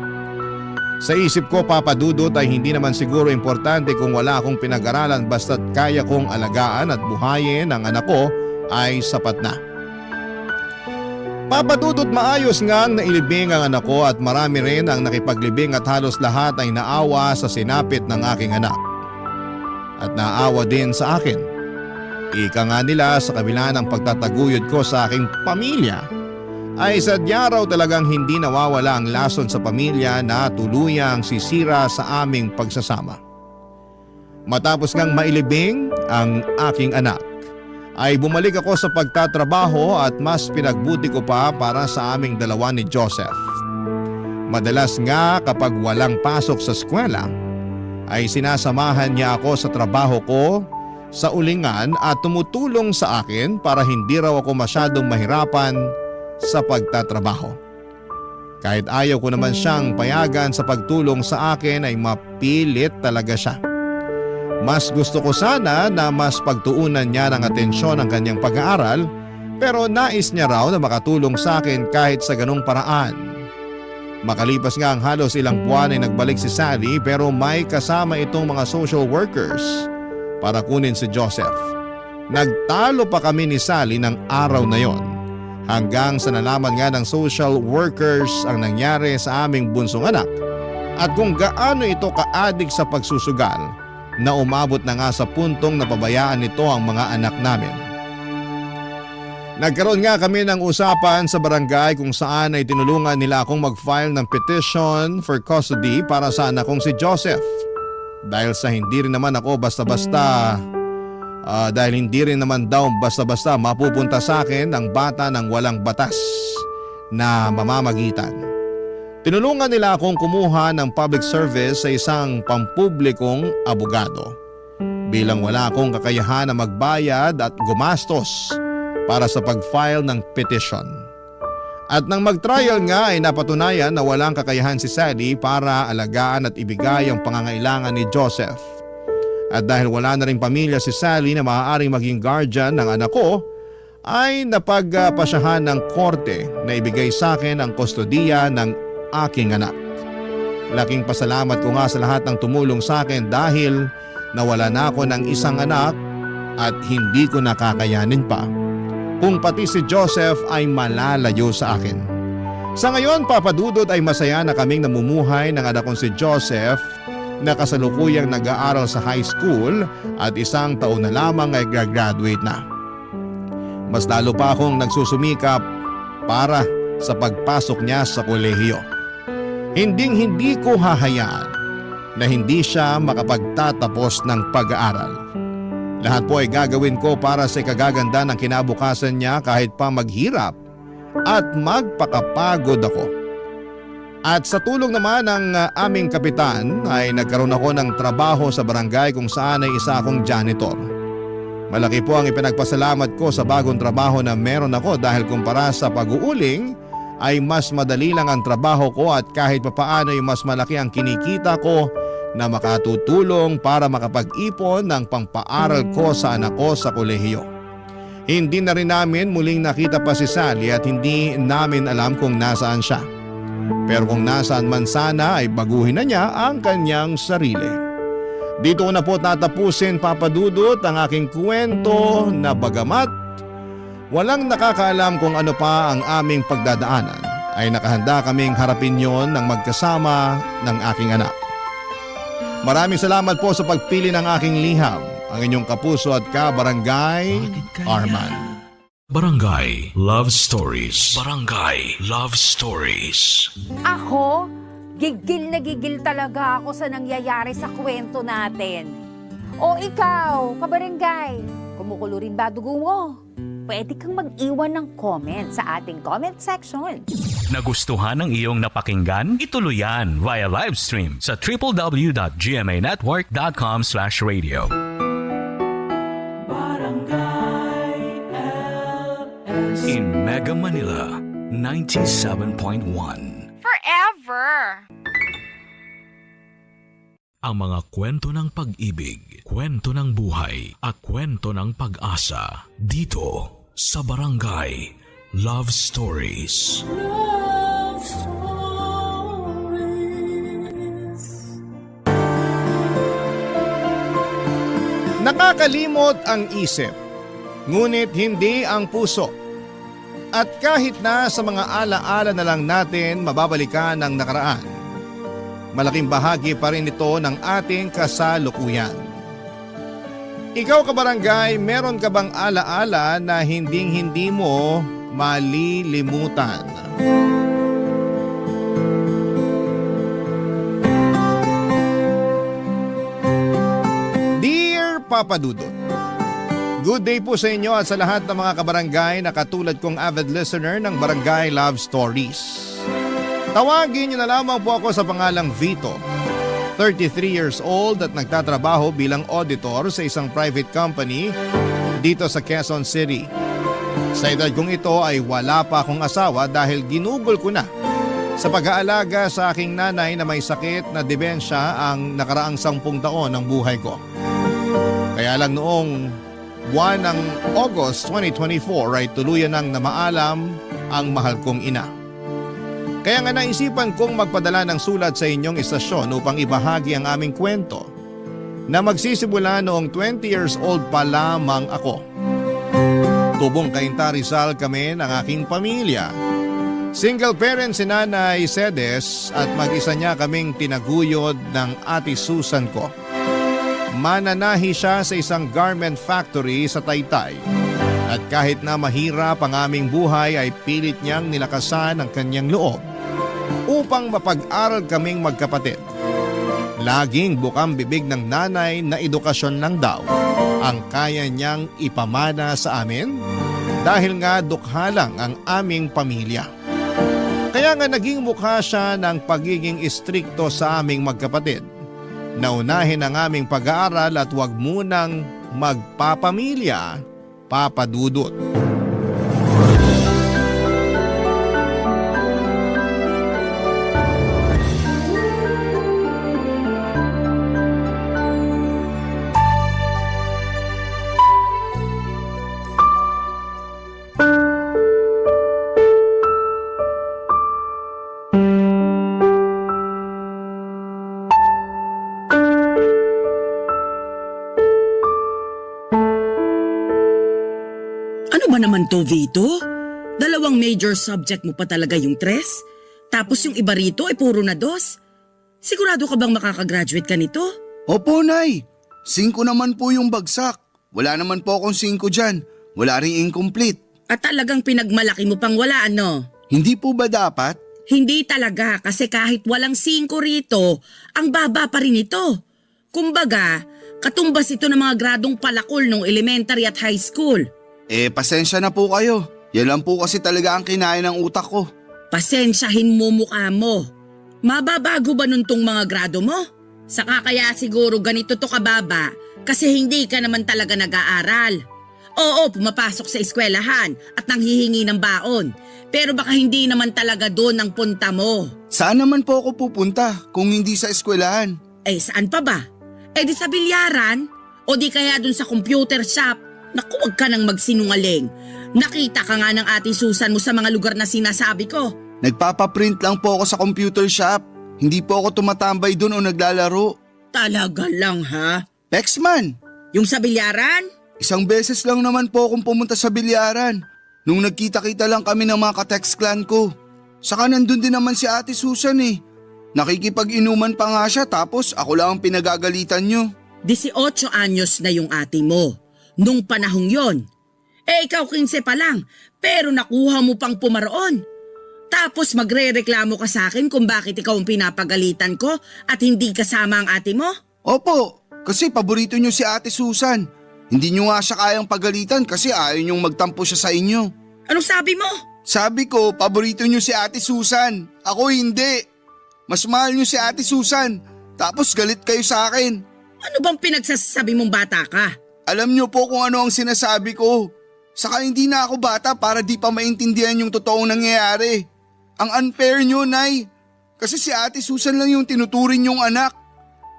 Sa isip ko, Papa Dudut, ay hindi naman siguro importante kung wala akong pinag-aralan basta't kaya kong alagaan at buhayin ang anak ko ay sapat na. Papa Dudut, maayos nga ang nailibing ang anak ko at marami rin ang nakipaglibing at halos lahat ay naawa sa sinapit ng aking anak. At naawa din sa akin. Ika nga nila sa kabila ng pagtataguyod ko sa aking pamilya ay sadya raw talagang hindi nawawala ang lason sa pamilya na tuluyang sisira sa aming pagsasama. Matapos ngang mailibing ang aking anak, ay bumalik ako sa pagtatrabaho at mas pinagbuti ko pa para sa aming dalawa ni Joseph. Madalas nga kapag walang pasok sa eskwela, ay sinasamahan niya ako sa trabaho ko sa ulingan at tumutulong sa akin para hindi raw ako masyadong mahirapan sa pagtatrabaho. Kahit ayaw ko naman siyang payagan sa pagtulong sa akin ay mapilit talaga siya. Mas gusto ko sana na mas pagtuunan niya ng atensyon ang kanyang pag-aaral pero nais niya raw na makatulong sa akin kahit sa ganung paraan. Makalipas nga ang halos ilang buwan ay nagbalik si Sally pero may kasama itong mga social workers para kunin si Joseph. Nagtalo pa kami ni Sally ng araw na yon hanggang sa nalaman nga ng social workers ang nangyari sa aming bunsong anak at kung gaano ito kaadik sa pagsusugal na umabot na nga sa puntong napabayaan nito ang mga anak namin. Nagkaroon nga kami ng usapan sa barangay kung saan ay tinulungan nila akong mag-file ng petition for custody para sa anak kong si Joseph. Dahil hindi rin naman daw basta-basta mapupunta sa akin ang bata ng walang batas na mamamagitan. Tinulungan nila akong kumuha ng public service sa isang pampublikong abogado. Bilang wala akong kakayahan na magbayad at gumastos para sa pag-file ng petition. At nang mag-trial nga ay napatunayan na walang kakayahan si Sally para alagaan at ibigay ang pangangailangan ni Joseph. At dahil wala na rin pamilya si Sally na maaaring maging guardian ng anak ko, ay napagpasyahan ng korte na ibigay sa akin ang kustodiya ng aking anak. Laking pasalamat ko nga sa lahat ng tumulong sa akin dahil nawala na ako ng isang anak at hindi ko nakakayanin pa kung pati si Joseph ay malalayo sa akin. Sa ngayon, Papa Dudut, ay masaya na kaming namumuhay ng anak kong si Joseph na kasalukuyang nag-aaral sa high school at isang taon na lamang ay graduate na. Mas lalo pa akong nagsusumikap para sa pagpasok niya sa kolehiyo. Hinding-hindi ko hahayaan na hindi siya makapagtatapos ng pag-aaral. Lahat po ay gagawin ko para sa ikagaganda ng kinabukasan niya kahit pa maghirap at magpakapagod ako. At sa tulong naman ng aming kapitan ay nagkaroon ako ng trabaho sa barangay kung saan ay isa akong janitor. Malaki po ang ipinagpasalamat ko sa bagong trabaho na meron ako dahil kumpara sa pag-uuling ay mas madali lang ang trabaho ko at kahit papaano ay mas malaki ang kinikita ko na makatutulong para makapag-ipon ng pangpaaral ko sa anak ko sa kolehiyo. Hindi na rin namin muling nakita pa si Sally at hindi namin alam kung nasaan siya. Pero kung nasaan man sana ay baguhin na niya ang kanyang sarili. Dito ko na po tatapusin, Papa Dudut, ang aking kwento na bagamat walang nakakaalam kung ano pa ang aming pagdadaanan, ay nakahanda kaming harapin yon ng magkasama ng aking anak. Maraming salamat po sa pagpili ng aking liham, ang inyong kapuso at ka-barangay, Arman. Barangay Love Stories. Barangay Love Stories. Ako, gigil na gigil talaga ako sa nangyayari sa kwento natin. O ikaw, kabarangay, kumukulo rin ba dugo mo? Pwede kang mag-iwan ng comment sa ating comment section. Nagustuhan ng iyong napakinggan? Ituloy yan via live stream sa www.gmanetwork.com/radio. In Mega Manila, 97.1. Forever! Ang mga kwento ng pag-ibig, kwento ng buhay at kwento ng pag-asa dito sa Barangay Love Stories. Love Stories. Nakakalimot ang isip, ngunit hindi ang puso. At kahit na sa mga alaala na lang natin mababalikan ang nakaraan, malaking bahagi pa rin ito ng ating kasalukuyan. Ikaw, kabarangay, meron ka bang alaala na hinding-hindi mo malilimutan? Dear Papa Dudut, good day po sa inyo at sa lahat ng mga kabarangay na katulad kong avid listener ng Barangay Love Stories. Tawagin niyo na lamang po ako sa pangalang Vito. 33 years old at nagtatrabaho bilang auditor sa isang private company dito sa Quezon City. Sa edad kong ito ay wala pa akong asawa dahil ginugol ko na sa pag-aalaga sa aking nanay na may sakit na demensya ang nakaraang 10 taon ng buhay ko. Kaya lang noong buwan ng August 2024 ay tuluyan nang namaalam ang mahal kong ina. Kaya nga naisipan kong magpadala ng sulat sa inyong istasyon upang ibahagi ang aming kwento na magsisimula noong 20 years old pa lamang ako. Tubong Cainta Rizal kami ng aking pamilya. Single parent si Nanay Cedes at mag-isa niya kaming tinaguyod ng Ate Susan ko. Mananahi siya sa isang garment factory sa Taytay. At kahit na mahirap ang aming buhay ay pilit niyang nilakasan ang kanyang loob upang mapag-aral kaming magkapatid. Laging bukang bibig ng nanay na edukasyon lang daw ang kaya niyang ipamana sa amin dahil nga dukha lang ang aming pamilya. Kaya nga naging mukha siya ng pagiging istrikto sa aming magkapatid. Naunahin ang aming pag-aaral at huwag munang magpapamilya, Papa Dudut. Ano ba naman to, Vito? 2 major subject mo pa talaga yung 3? Tapos yung iba rito ay puro na 2? Sigurado ka bang makakagraduate ka nito? Opo, Nay. 5 naman po yung bagsak. Wala naman po akong 5 dyan. Wala ring incomplete. At talagang pinagmalaki mo pang wala, ano? Hindi po ba dapat? Hindi talaga, kasi kahit walang 5 rito, ang baba pa rin ito. Kumbaga, katumbas ito ng mga gradong palakol nung elementary at high school. Pasensya na po kayo. Yan lang po kasi talaga ang kinain ng utak ko. Pasensyahin mo mukha mo. Mababago ba nun tong mga grado mo? Saka kaya siguro ganito to kababa kasi hindi ka naman talaga nag-aaral. Oo, pumapasok sa eskwelahan at nanghihingi ng baon. Pero baka hindi naman talaga doon ang punta mo. Saan naman po ako pupunta kung hindi sa eskwelahan? Saan pa ba? Di sa bilyaran? O di kaya doon sa computer shop? Naku, wag ka nang magsinungaling. Nakita ka nga ng Ate Susan mo sa mga lugar na sinasabi ko. Nagpapaprint lang po ako sa computer shop. Hindi po ako tumatambay doon o naglalaro. Talaga lang ha? Pexman! Yung sa bilyaran? 1 beses lang naman po akong pumunta sa bilyaran. Nung nagkita-kita lang kami ng mga ka-text clan ko. Saka nandun din naman si Ate Susan eh. Nakikipag-inuman pa nga siya tapos ako lang ang pinagagalitan nyo. 18 anyos na yung ate mo. Nung panahong yon. Ikaw 15 pa lang, pero nakuha mo pang pumaroon. Tapos magre-reklamo ka sa akin kung bakit ikaw ang pinapagalitan ko at hindi kasama ang ate mo? Opo, kasi paborito nyo si Ate Susan. Hindi nyo nga siya kayang pagalitan kasi ayaw nyong magtampo siya sa inyo. Anong sabi mo? Sabi ko, paborito nyo si Ate Susan. Ako hindi. Mas mahal nyo si Ate Susan. Tapos galit kayo sa akin. Ano bang pinagsasabi mong bata ka? Alam nyo po kung ano ang sinasabi ko. Saka hindi na ako bata para di pa maintindihan yung totoong nangyayari. Ang unfair nyo, Nay. Kasi si Ate Susan lang yung tinuturing yung anak.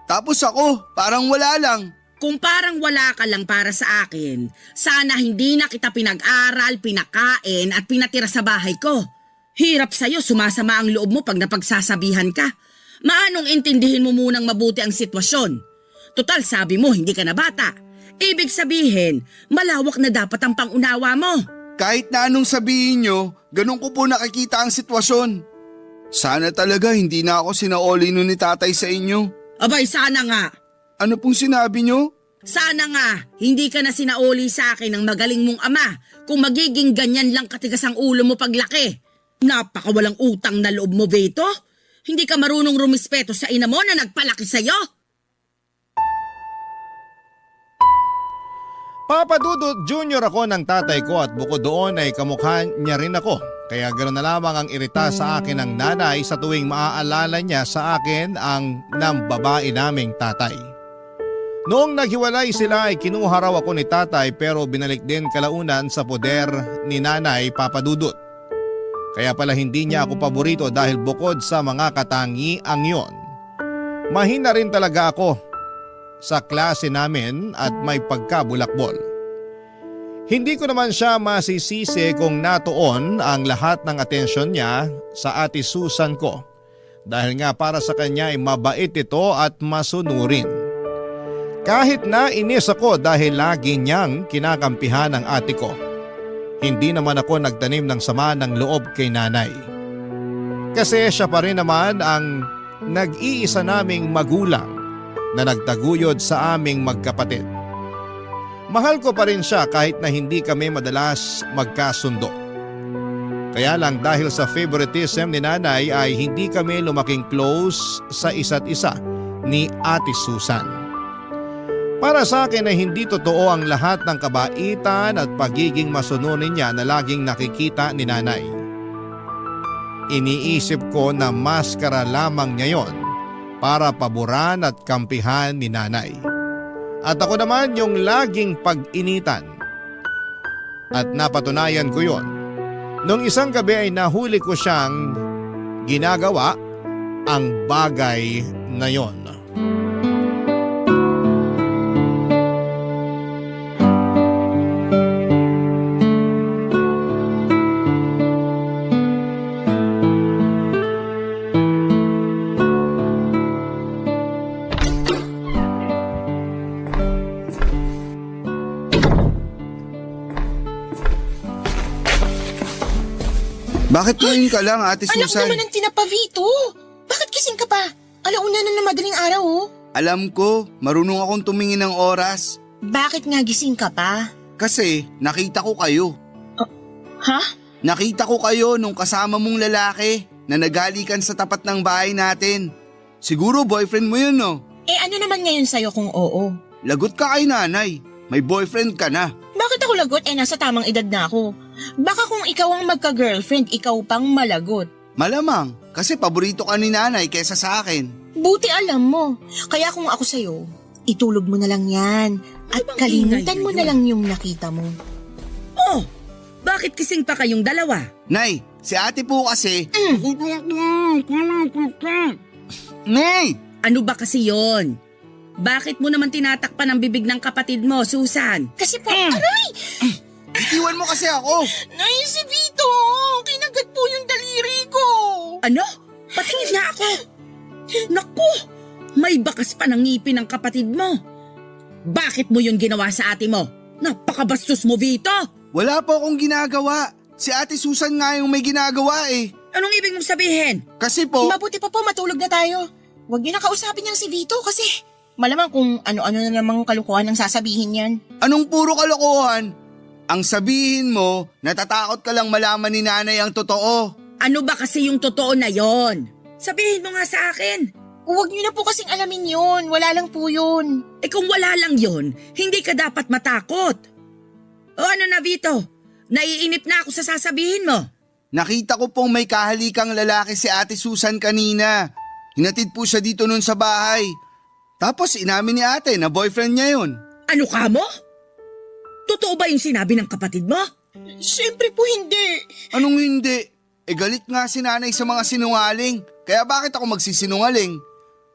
Tapos ako, parang wala lang. Kung parang wala ka lang para sa akin, sana hindi na kita pinag-aral, pinakain at pinatira sa bahay ko. Hirap sa'yo, sumasama ang loob mo pag napagsasabihan ka. Maanong intindihin mo munang mabuti ang sitwasyon? Total, sabi mo hindi ka na bata. Ibig sabihin, malawak na dapat ang pangunawa mo. Kahit na anong sabihin nyo, ganun ko po nakikita ang sitwasyon. Sana talaga hindi na ako sinaoli nun ni tatay sa inyo. Abay, sana nga. Ano pong sinabi nyo? Sana nga, hindi ka na sinaoli sa akin ng magaling mong ama kung magiging ganyan lang katigas ang ulo mo paglaki. Napakawalang utang na loob mo, Vito. Hindi ka marunong rumispeto sa ina mo na nagpalaki sa'yo. Papa Dudut Jr. ako ng tatay ko at bukod doon ay kamukha niya rin ako. Kaya ganoon na lamang ang irita sa akin ng nanay sa tuwing maaalala niya sa akin ang ng babae naming tatay. Noong naghiwalay sila ay kinuha raw ako ni tatay pero binalik din kalaunan sa poder ni nanay Papa Dudut. Kaya pala hindi niya ako paborito dahil bukod sa mga katangiang yon, mahina rin talaga ako sa klase namin at may pagkabulakbol. Hindi ko naman siya masisisi kung natuon ang lahat ng atensyon niya sa ate Susan ko dahil nga para sa kanya ay mabait ito at masunurin. Kahit na inis ako dahil lagi niyang kinakampihan ang ate ko, hindi naman ako nagtanim ng sama ng loob kay nanay. Kasi siya pa rin naman ang nag-iisa naming magulang na nagtaguyod sa aming magkapatid. Mahal ko pa rin siya kahit na hindi kami madalas magkasundo. Kaya lang dahil sa favoritism ni nanay ay hindi kami lumaking close sa isa't isa ni Ate Susan. Para sa akin ay hindi totoo ang lahat ng kabaitan at pagiging masunurin niya na laging nakikita ni nanay. Iniisip ko na maskara lamang niya yon para paboran at kampihan ni nanay. At ako naman yung laging pag-initan. At napatunayan ko yon. Nung isang gabi ay nahuli ko siyang ginagawa ang bagay na yon. Bakit ngayon ka lang, Ate Anak Susan? naman ang tinapavito. Bakit kising ka pa? Alauna na ng madaling araw oh. Alam ko, marunong akong tumingin ng oras. Bakit nga gising ka pa? Kasi nakita ko kayo. Ha? Nakita ko kayo nung kasama mong lalaki na nagalikan sa tapat ng bahay natin. Siguro boyfriend mo yun, no? Eh ano naman ngayon sa'yo kung oo? Lagot ka kay nanay. May boyfriend ka na. Bakit ako lagot? Eh nasa tamang edad na ako. Baka kung ikaw ang magka-girlfriend, ikaw pang malagot. Malamang, kasi paborito ka ni nanay kesa sa akin. Buti alam mo. Kaya kung ako sa'yo, itulog mo na lang yan. At kalimutan mo na lang yung nakita mo. Oh, bakit kising pa kayong dalawa? Nay, si ate po kasi... Nay! Ano ba kasi yon? Bakit mo naman tinatakpan ang bibig ng kapatid mo, Susan? Kasi po, aray! Iwan mo kasi ako! Nay, si Vito! Kinagat po yung daliri ko! Ano? Patingin nga ako! Naku! May bakas pa ng ngipin ng kapatid mo. Bakit mo yun ginawa sa ate mo? Napakabastos mo, Vito! Wala po akong ginagawa. Si ate Susan nga yung may ginagawa eh. Anong ibig mong sabihin? Kasi po... Mabuti pa po, matulog na tayo. Huwag niyo na kausapin niyang si Vito kasi malamang kung ano-ano na namang kalukuhan ang sasabihin yan. Anong puro kalokohan? Ang sabihin mo, natatakot ka lang malaman ni nanay ang totoo. Ano ba kasi yung totoo na yon? Sabihin mo nga sa akin. Huwag niyo na po kasing alamin yun. Wala lang po yun. Eh kung wala lang yon, hindi ka dapat matakot. O ano na, Vito? Naiinip na ako sa sasabihin mo. Nakita ko pong may kahalikang lalaki si ate Susan kanina. Hinatid po siya dito nun sa bahay. Tapos inamin ni ate na boyfriend niya yun. Ano ka mo? Totoo ba yung sinabi ng kapatid mo? Siyempre po hindi. Anong hindi? Eh galit nga si nanay sa mga sinungaling. Kaya bakit ako magsisinungaling?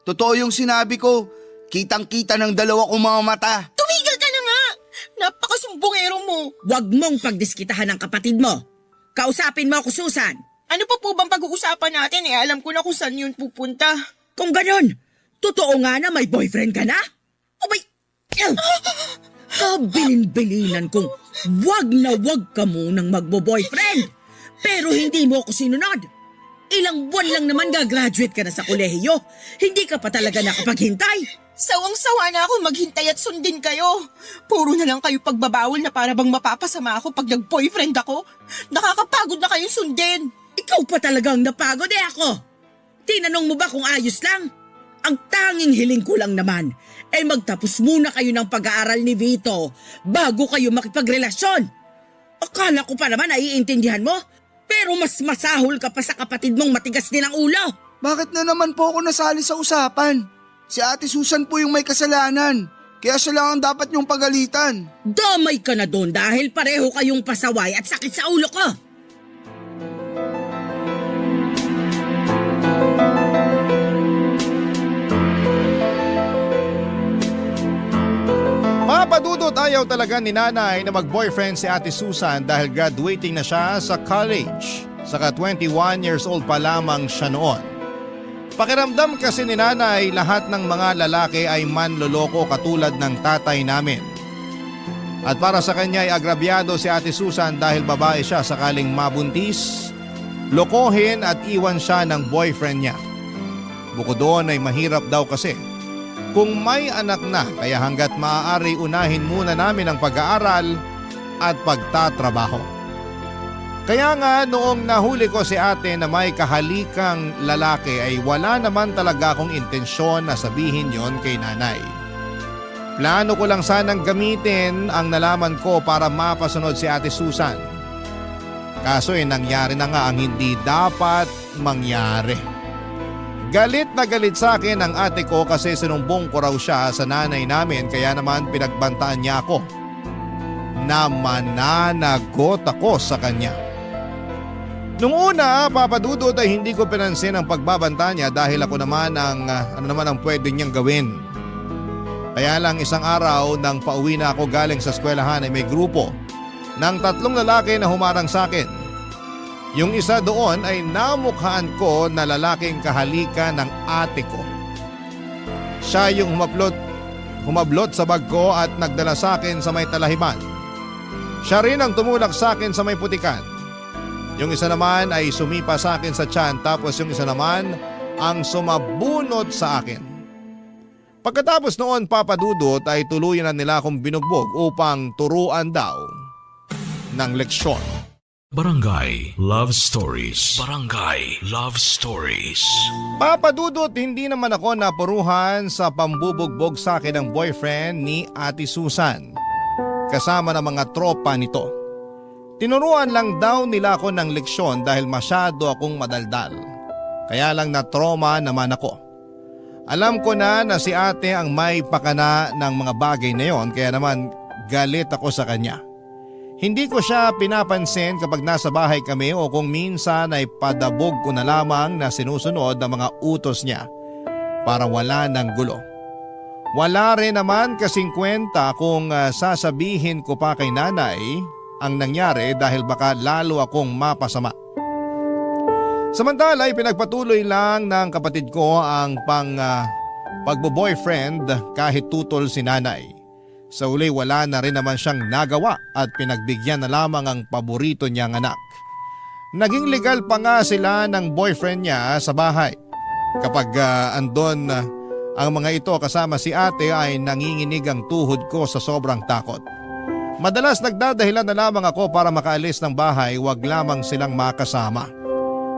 Totoo yung sinabi ko. Kitang-kita ng dalawa kong mga mata. Tumigil ka na nga. Napakasumbongero mo. Huwag mong pagdiskitahan ng kapatid mo. Kausapin mo ako, Susan. Ano pa po bang pag-uusapan natin? Alam ko na kung saan yun pupunta. Kung ganon, totoo nga na may boyfriend ka na? O may... Kabilin-bilinan kong wag na wag ka munang magbo-boyfriend. Pero hindi mo ako sinunod. Ilang buwan lang naman gagraduate ka na sa kolehiyo. Hindi ka pa talaga nakapaghintay. Sawang-sawa na ako maghintay at sundin kayo. Puro na lang kayo pagbabawal na para bang mapapasama ako pag nag-boyfriend ako. Nakakapagod na kayong sundin. Ikaw pa talagang napagod ako. Tinanong mo ba kung ayos lang? Ang tanging hiling ko lang naman ay magtapos muna kayo ng pag-aaral ni Vito bago kayo makipagrelasyon. Akala ko pa naman naiintindihan mo, pero mas masahol ka pa sa kapatid mong matigas din ang ulo. Bakit na naman po ako nasali sa usapan? Si Ate Susan po yung may kasalanan. Kaya siya lang ang dapat niyong pagalitan. Damay ka na doon dahil pareho kayong pasaway at sakit sa ulo ko. Papadudot ayaw talaga ni nanay na mag-boyfriend si Ate Susan dahil graduating na siya sa college. Saka 21 years old pa lamang siya noon. Pakiramdam kasi ni nanay lahat ng mga lalaki ay manloloko katulad ng tatay namin. At para sa kanya ay agrabyado si Ate Susan dahil babae siya sakaling mabuntis, lokohin at iwan siya ng boyfriend niya. Bukod doon ay mahirap daw kasi kung may anak na kaya hanggat maaari unahin muna namin ang pag-aaral at pagtatrabaho. Kaya nga noong nahuli ko si ate na may kahalikang lalaki ay wala naman talaga akong intensyon na sabihin yon kay nanay. Plano ko lang sanang gamitin ang nalaman ko para mapasunod si Ate Susan. Kaso nangyari na nga ang hindi dapat mangyari. Galit na galit sa akin ang ate ko kasi sinumbong ko raw siya sa nanay namin kaya naman pinagbantaan niya ako na mananagot ako sa kanya. Nung una, papadudot ay hindi ko pinansin ang pagbabanta niya dahil ako naman ang pwede niyang gawin. Kaya lang isang araw nang pauwi na ako galing sa eskwelahan ay may grupo ng 3 lalaki na humarang sa akin. Yung isa doon ay namukhaan ko na lalaking kahalika ng ate ko. Siya yung humablot sa bag ko at nagdala sa akin sa may talahiban. Siya rin ang tumulak sa akin sa may putikan. Yung isa naman ay sumipa sa akin sa tiyan tapos yung isa naman ang sumabunot sa akin. Pagkatapos noon papadudot ay tuluyan na nila akong binugbog upang turuan daw ng leksyon. Barangay Love Stories. Barangay Love Stories. Papadudot, hindi naman ako napuruhan sa pambubugbog sa akin ng boyfriend ni Ate Susan kasama ng mga tropa nito. Tinuruan lang daw nila ako ng leksyon dahil masyado akong madaldal. Kaya lang na-trauma naman ako. Alam ko na si ate ang may pakana ng mga bagay na yon kaya naman galit ako sa kanya. Hindi ko siya pinapansin kapag nasa bahay kami o kung minsan ay padabog ko na lamang na sinusunod ang mga utos niya para wala ng gulo. Wala rin naman kasing kwenta kung sasabihin ko pa kay nanay ang nangyari dahil baka lalo akong mapasama. Samantala ay pinagpatuloy lang ng kapatid ko ang pagbo-boyfriend kahit tutol si nanay. Sa uli wala na rin naman siyang nagawa at pinagbigyan na lamang ang paborito niyang anak. Naging legal pa nga sila ng boyfriend niya sa bahay. Kapag andon ang mga ito kasama si ate ay nanginginig ang tuhod ko sa sobrang takot. Madalas nagdadahilan na lamang ako para makaalis ng bahay, wag lamang silang makasama.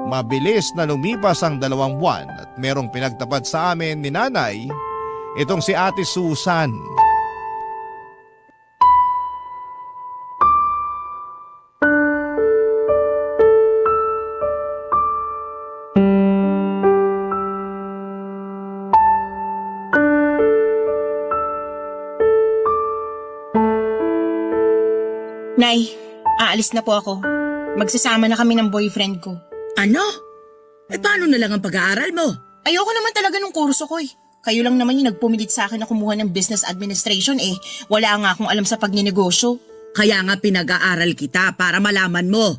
Mabilis na lumipas ang 2 buwan at merong pinagtapat sa amin ni nanay, itong si Ate Susan. Nay, aalis na po ako. Magsasama na kami ng boyfriend ko. Ano? Paano na lang ang pag-aaral mo? Ayoko naman talaga ng kurso ko eh. Kayo lang naman yung nagpumilit sa akin na kumuha ng business administration eh. Wala nga akong alam sa pagninegosyo. Kaya nga pinag-aaral kita para malaman mo.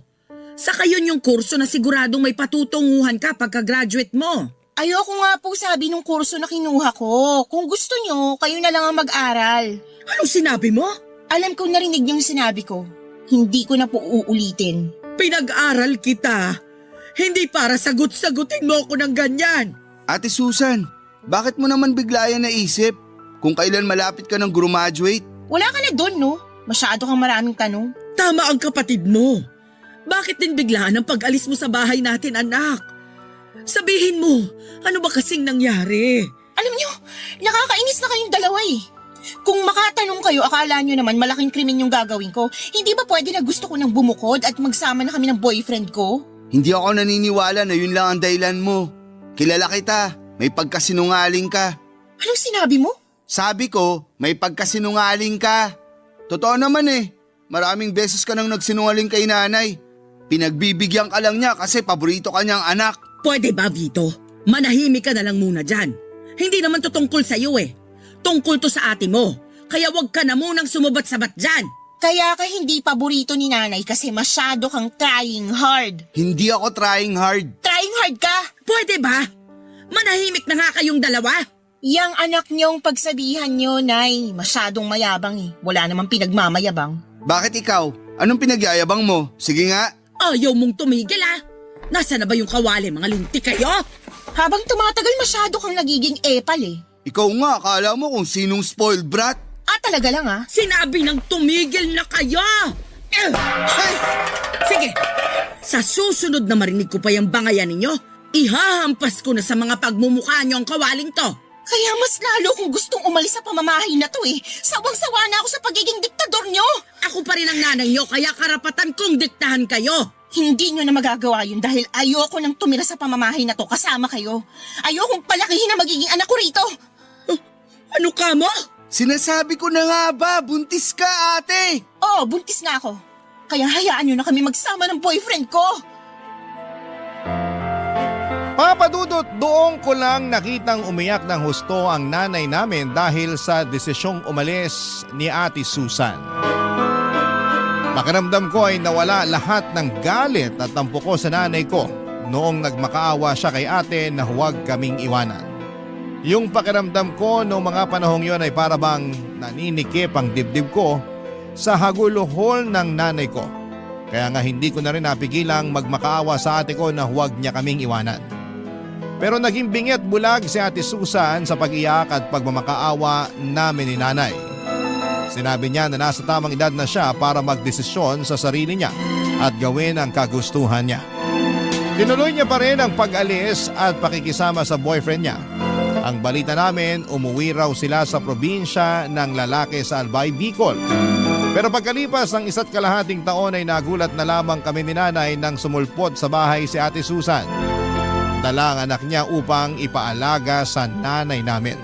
Saka yun yung kurso na siguradong may patutunguhan ka pagka-graduate mo. Ayoko nga po sabi ng kurso na kinuha ko. Kung gusto nyo, kayo na lang ang mag-aral. Anong sinabi mo? Alam ko narinig niyo yung sinabi ko. Hindi ko na po uulitin. Pinag-aral kita. Hindi para sagot-sagutin mo ako ng ganyan. Ate Susan, bakit mo naman bigla yan naisip? Kung kailan malapit ka ng graduate? Wala ka na doon, no? Masyado kang maraming tanong. Tama ang kapatid mo. Bakit din biglaan ang pag-alis mo sa bahay natin, anak? Sabihin mo, ano ba kasing nangyari? Alam Nakakainis na kayong dalawa eh. Kung makatanong kayo, akala nyo naman malaking krimen yung gagawin ko. Hindi ba pwede na gusto ko nang bumukod at magsama na kami ng boyfriend ko? Hindi ako naniniwala na yun lang ang dahilan mo. Kilala kita, may pagkasinungaling ka. Anong sinabi mo? Sabi ko, may pagkasinungaling ka. Totoo naman eh. Maraming beses ka nang nagsinungaling kay nanay. Pinagbibigyan ka lang niya kasi paborito ka niyang anak. Pwede ba, Vito? Manahimik ka na lang muna dyan. Hindi naman to tungkol sa'yo eh. Tungkol to sa ate mo. Kaya wag ka na munang sumubat-sabat dyan. Kaya ka hindi paborito ni nanay kasi masyado kang trying hard. Hindi ako trying hard. Trying hard ka? Pwede ba? Manahimik na nga kayong dalawa. Yang anak niyong pagsabihan niyo, Nay, masyadong mayabang eh. Wala namang pinagmamayabang. Bakit ikaw? Anong pinagyayabang mo? Sige nga. Ayaw mong tumigil ah. Nasaan na ba yung kawali, mga linti kayo? Habang tumatagal masyado kang nagiging epal eh. Ikaw nga, akala mo kung sinong spoiled brat? Talaga lang ah. Sinabi ng tumigil na kayo! Ay! Sige, sa susunod na marinig ko pa yung bangayan ninyo, ihahampas ko na sa mga pagmumukha nyo ang kawaling to. Kaya mas lalo kong gustong umalis sa pamamahay na to eh. Sawang-sawa na ako sa pagiging diktador nyo. Ako pa rin ang nanay nyo, kaya karapatan kong diktahan kayo. Hindi nyo na magagawa yun dahil ayoko nang tumira sa pamamahay na to kasama kayo. Ayokong palakihin na magiging anak ko rito. Ano ka mo? Sinasabi ko na nga ba, buntis ka ate! Oo, buntis nga ako. Kaya hayaan nyo na kami magsama ng boyfriend ko. Papadudot, doon ko lang nakitang umiyak ng husto ang nanay namin dahil sa desisyong umalis ni Ate Susan. Pakiramdam ko ay nawala lahat ng galit at tampo ko sa nanay ko noong nagmakaawa siya kay ate na huwag kaming iwanan. Yung pakiramdam ko noong mga panahong yon ay para bang naninikip ang dibdib ko sa haguluhol ng nanay ko. Kaya nga hindi ko na rin napigilang magmakaawa sa ate ko na huwag niya kaming iwanan. Pero naging bingit bulag si Ate Susan sa pag-iyak at pagmamakaawa namin ni nanay. Sinabi niya na nasa tamang edad na siya para magdesisyon sa sarili niya at gawin ang kagustuhan niya. Tinuloy niya pa rin ang pag-alis at pakikisama sa boyfriend niya. Ang balita namin, umuwi raw sila sa probinsya ng lalaki sa Albay, Bicol. Pero pagkalipas ng 1.5 taon ay nagulat na lamang kami ni nanay nang sumulpot sa bahay si Ate Susan. Dala ang anak niya upang ipaalaga sa nanay namin.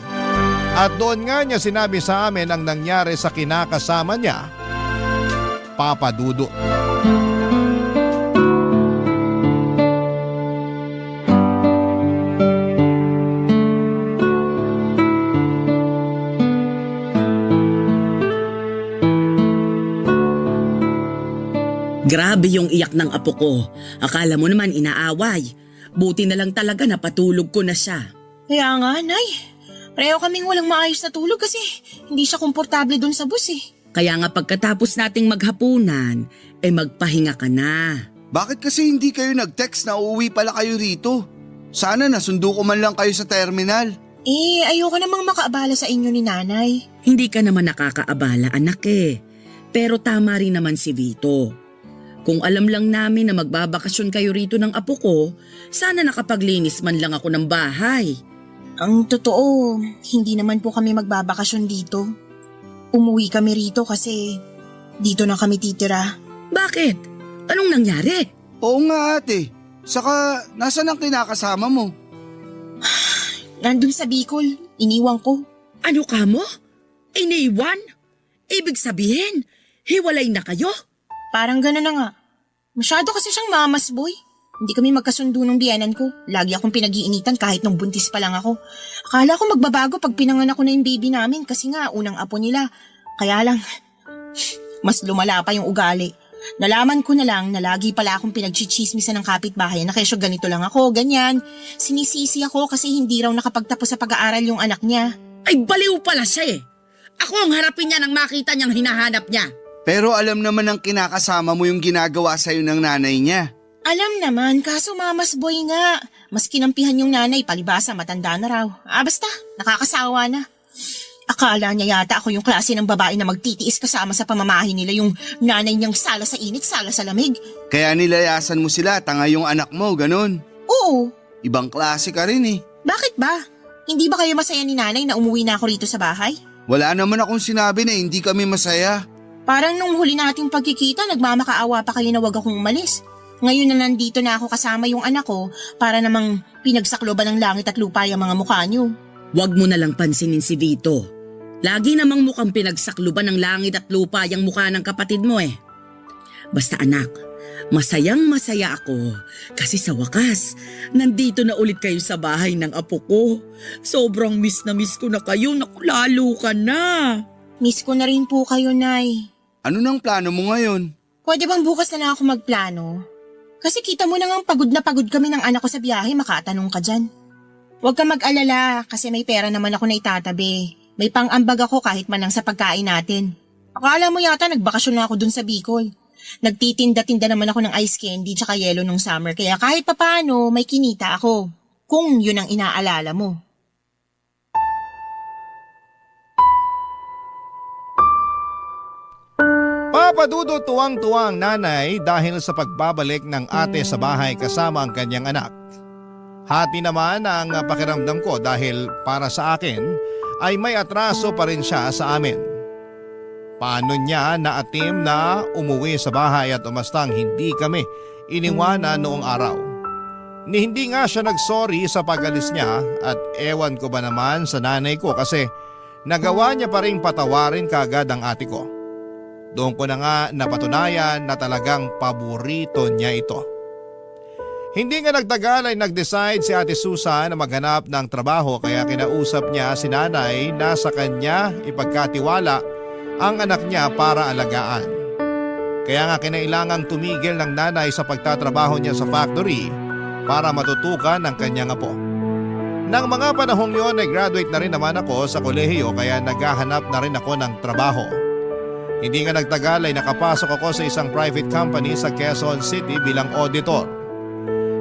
At doon nga niya sinabi sa amin ang nangyari sa kinakasama niya, Papa Dudut. Grabe yung iyak ng apo ko. Akala mo naman inaaway. Buti na lang talaga napatulog ko na siya. Kaya nga, Nay. Pareho kaming walang maayos na tulog kasi hindi siya komportable dun sa bus eh. Kaya nga pagkatapos nating maghapunan, magpahinga ka na. Bakit kasi hindi kayo nag-text na uuwi pala kayo rito? Sana nasundo ko man lang kayo sa terminal. Ayoko namang makaabala sa inyo ni Nanay. Hindi ka naman nakakaabala, anak eh. Pero tama rin naman si Vito. Kung alam lang namin na magbabakasyon kayo rito ng apo ko, sana nakapaglinis man lang ako ng bahay. Ang totoo, hindi naman po kami magbabakasyon dito. Umuwi kami rito kasi dito na kami titira. Bakit? Anong nangyari? Oo nga ate. Saka nasaan ang kinakasama mo? Nandun sa Bicol, iniwan ko. Ano ka mo? Iniwan? Ibig sabihin, hiwalay na kayo? Parang gano'n na nga. Masyado kasi siyang mamas boy. Hindi kami magkasundo ng biyanan ko. Lagi akong pinag-iinitan kahit nung buntis pa lang ako. Akala ko magbabago pag pinanganak ko na yung baby namin kasi nga unang apo nila. Kaya lang, mas lumala pa yung ugali. Nalaman ko na lang na lagi pala akong pinagchichismisan ng kapitbahay na kesyo ganito lang ako, ganyan. Sinisisi ako kasi hindi raw nakapagtapos sa pag-aaral yung anak niya. Ay baliw pala siya eh. Ako ang harapin niya nang makita niyang hinahanap niya. Pero alam naman ng kinakasama mo yung ginagawa sa'yo ng nanay niya. Alam naman, kaso mamas boy nga. Mas kinampihan yung nanay, palibasa matanda na raw. Basta, nakakasawa na. Akala niya yata ako yung klase ng babae na magtitiis kasama sa pamamahay nila, yung nanay niyang sala sa init, sala sa lamig. Kaya nilayasan mo sila, tanga yung anak mo, ganun. Oo. Ibang klase ka rin eh. Bakit ba? Hindi ba kayo masaya ni nanay na umuwi na ako rito sa bahay? Wala naman akong sinabi na hindi kami masaya. Parang nung huli nating pagkikita, nagmamakaawa pa kayo na wag akong umalis. Ngayon na nandito na ako kasama yung anak ko, para namang pinagsakloban ng langit at lupa yung mga mukha niyo. Huwag mo na lang pansinin si Vito. Lagi namang mukhang pinagsakluban ng langit at lupa yung mukha ng kapatid mo eh. Basta anak, masayang masaya ako kasi sa wakas, nandito na ulit kayo sa bahay ng apo ko. Sobrang miss na miss ko na kayo, naku lalo ka na. Miss ko na rin po kayo, Nay. Ano nang plano mo ngayon? Pwede bang bukas na lang ako magplano? Kasi kita mo na ngang pagod na pagod kami ng anak ko sa biyahe, makatanong ka dyan. Huwag ka mag-alala kasi may pera naman ako na itatabi. May pang-ambag ako kahit man lang sa pagkain natin. Akala mo yata nagbakasyon na ako dun sa Bicol. Nagtitinda-tinda naman ako ng ice candy tsaka yelo nung summer kaya kahit papano may kinita ako. Kung yun ang inaalala mo. Papadudot tuwang-tuwang nanay dahil sa pagbabalik ng ate sa bahay kasama ang kanyang anak. Hati naman ang pakiramdam ko dahil para sa akin ay may atraso pa rin siya sa amin. Paano niya naatim na umuwi sa bahay at umastang hindi kami iniwanan noong araw? Ni hindi nga siya nagsorry sa pag-alis niya at ewan ko ba naman sa nanay ko kasi nagawa niya pa rin patawarin kagad ang ate ko. Doon ko na nga napatunayan na talagang paborito niya ito. Hindi nga nagtagal ay nag-decide si Ate Susan na maghanap ng trabaho kaya kinausap niya si nanay na sa kanya ipagkatiwala ang anak niya para alagaan. Kaya nga kinailangang tumigil ng nanay sa pagtatrabaho niya sa factory para matutukan ang kanyang apo. Nang mga panahong yon ay graduate na rin naman ako sa kolehiyo kaya naghahanap na rin ako ng trabaho. Hindi nga nagtagal ay nakapasok ako sa isang private company sa Quezon City bilang auditor.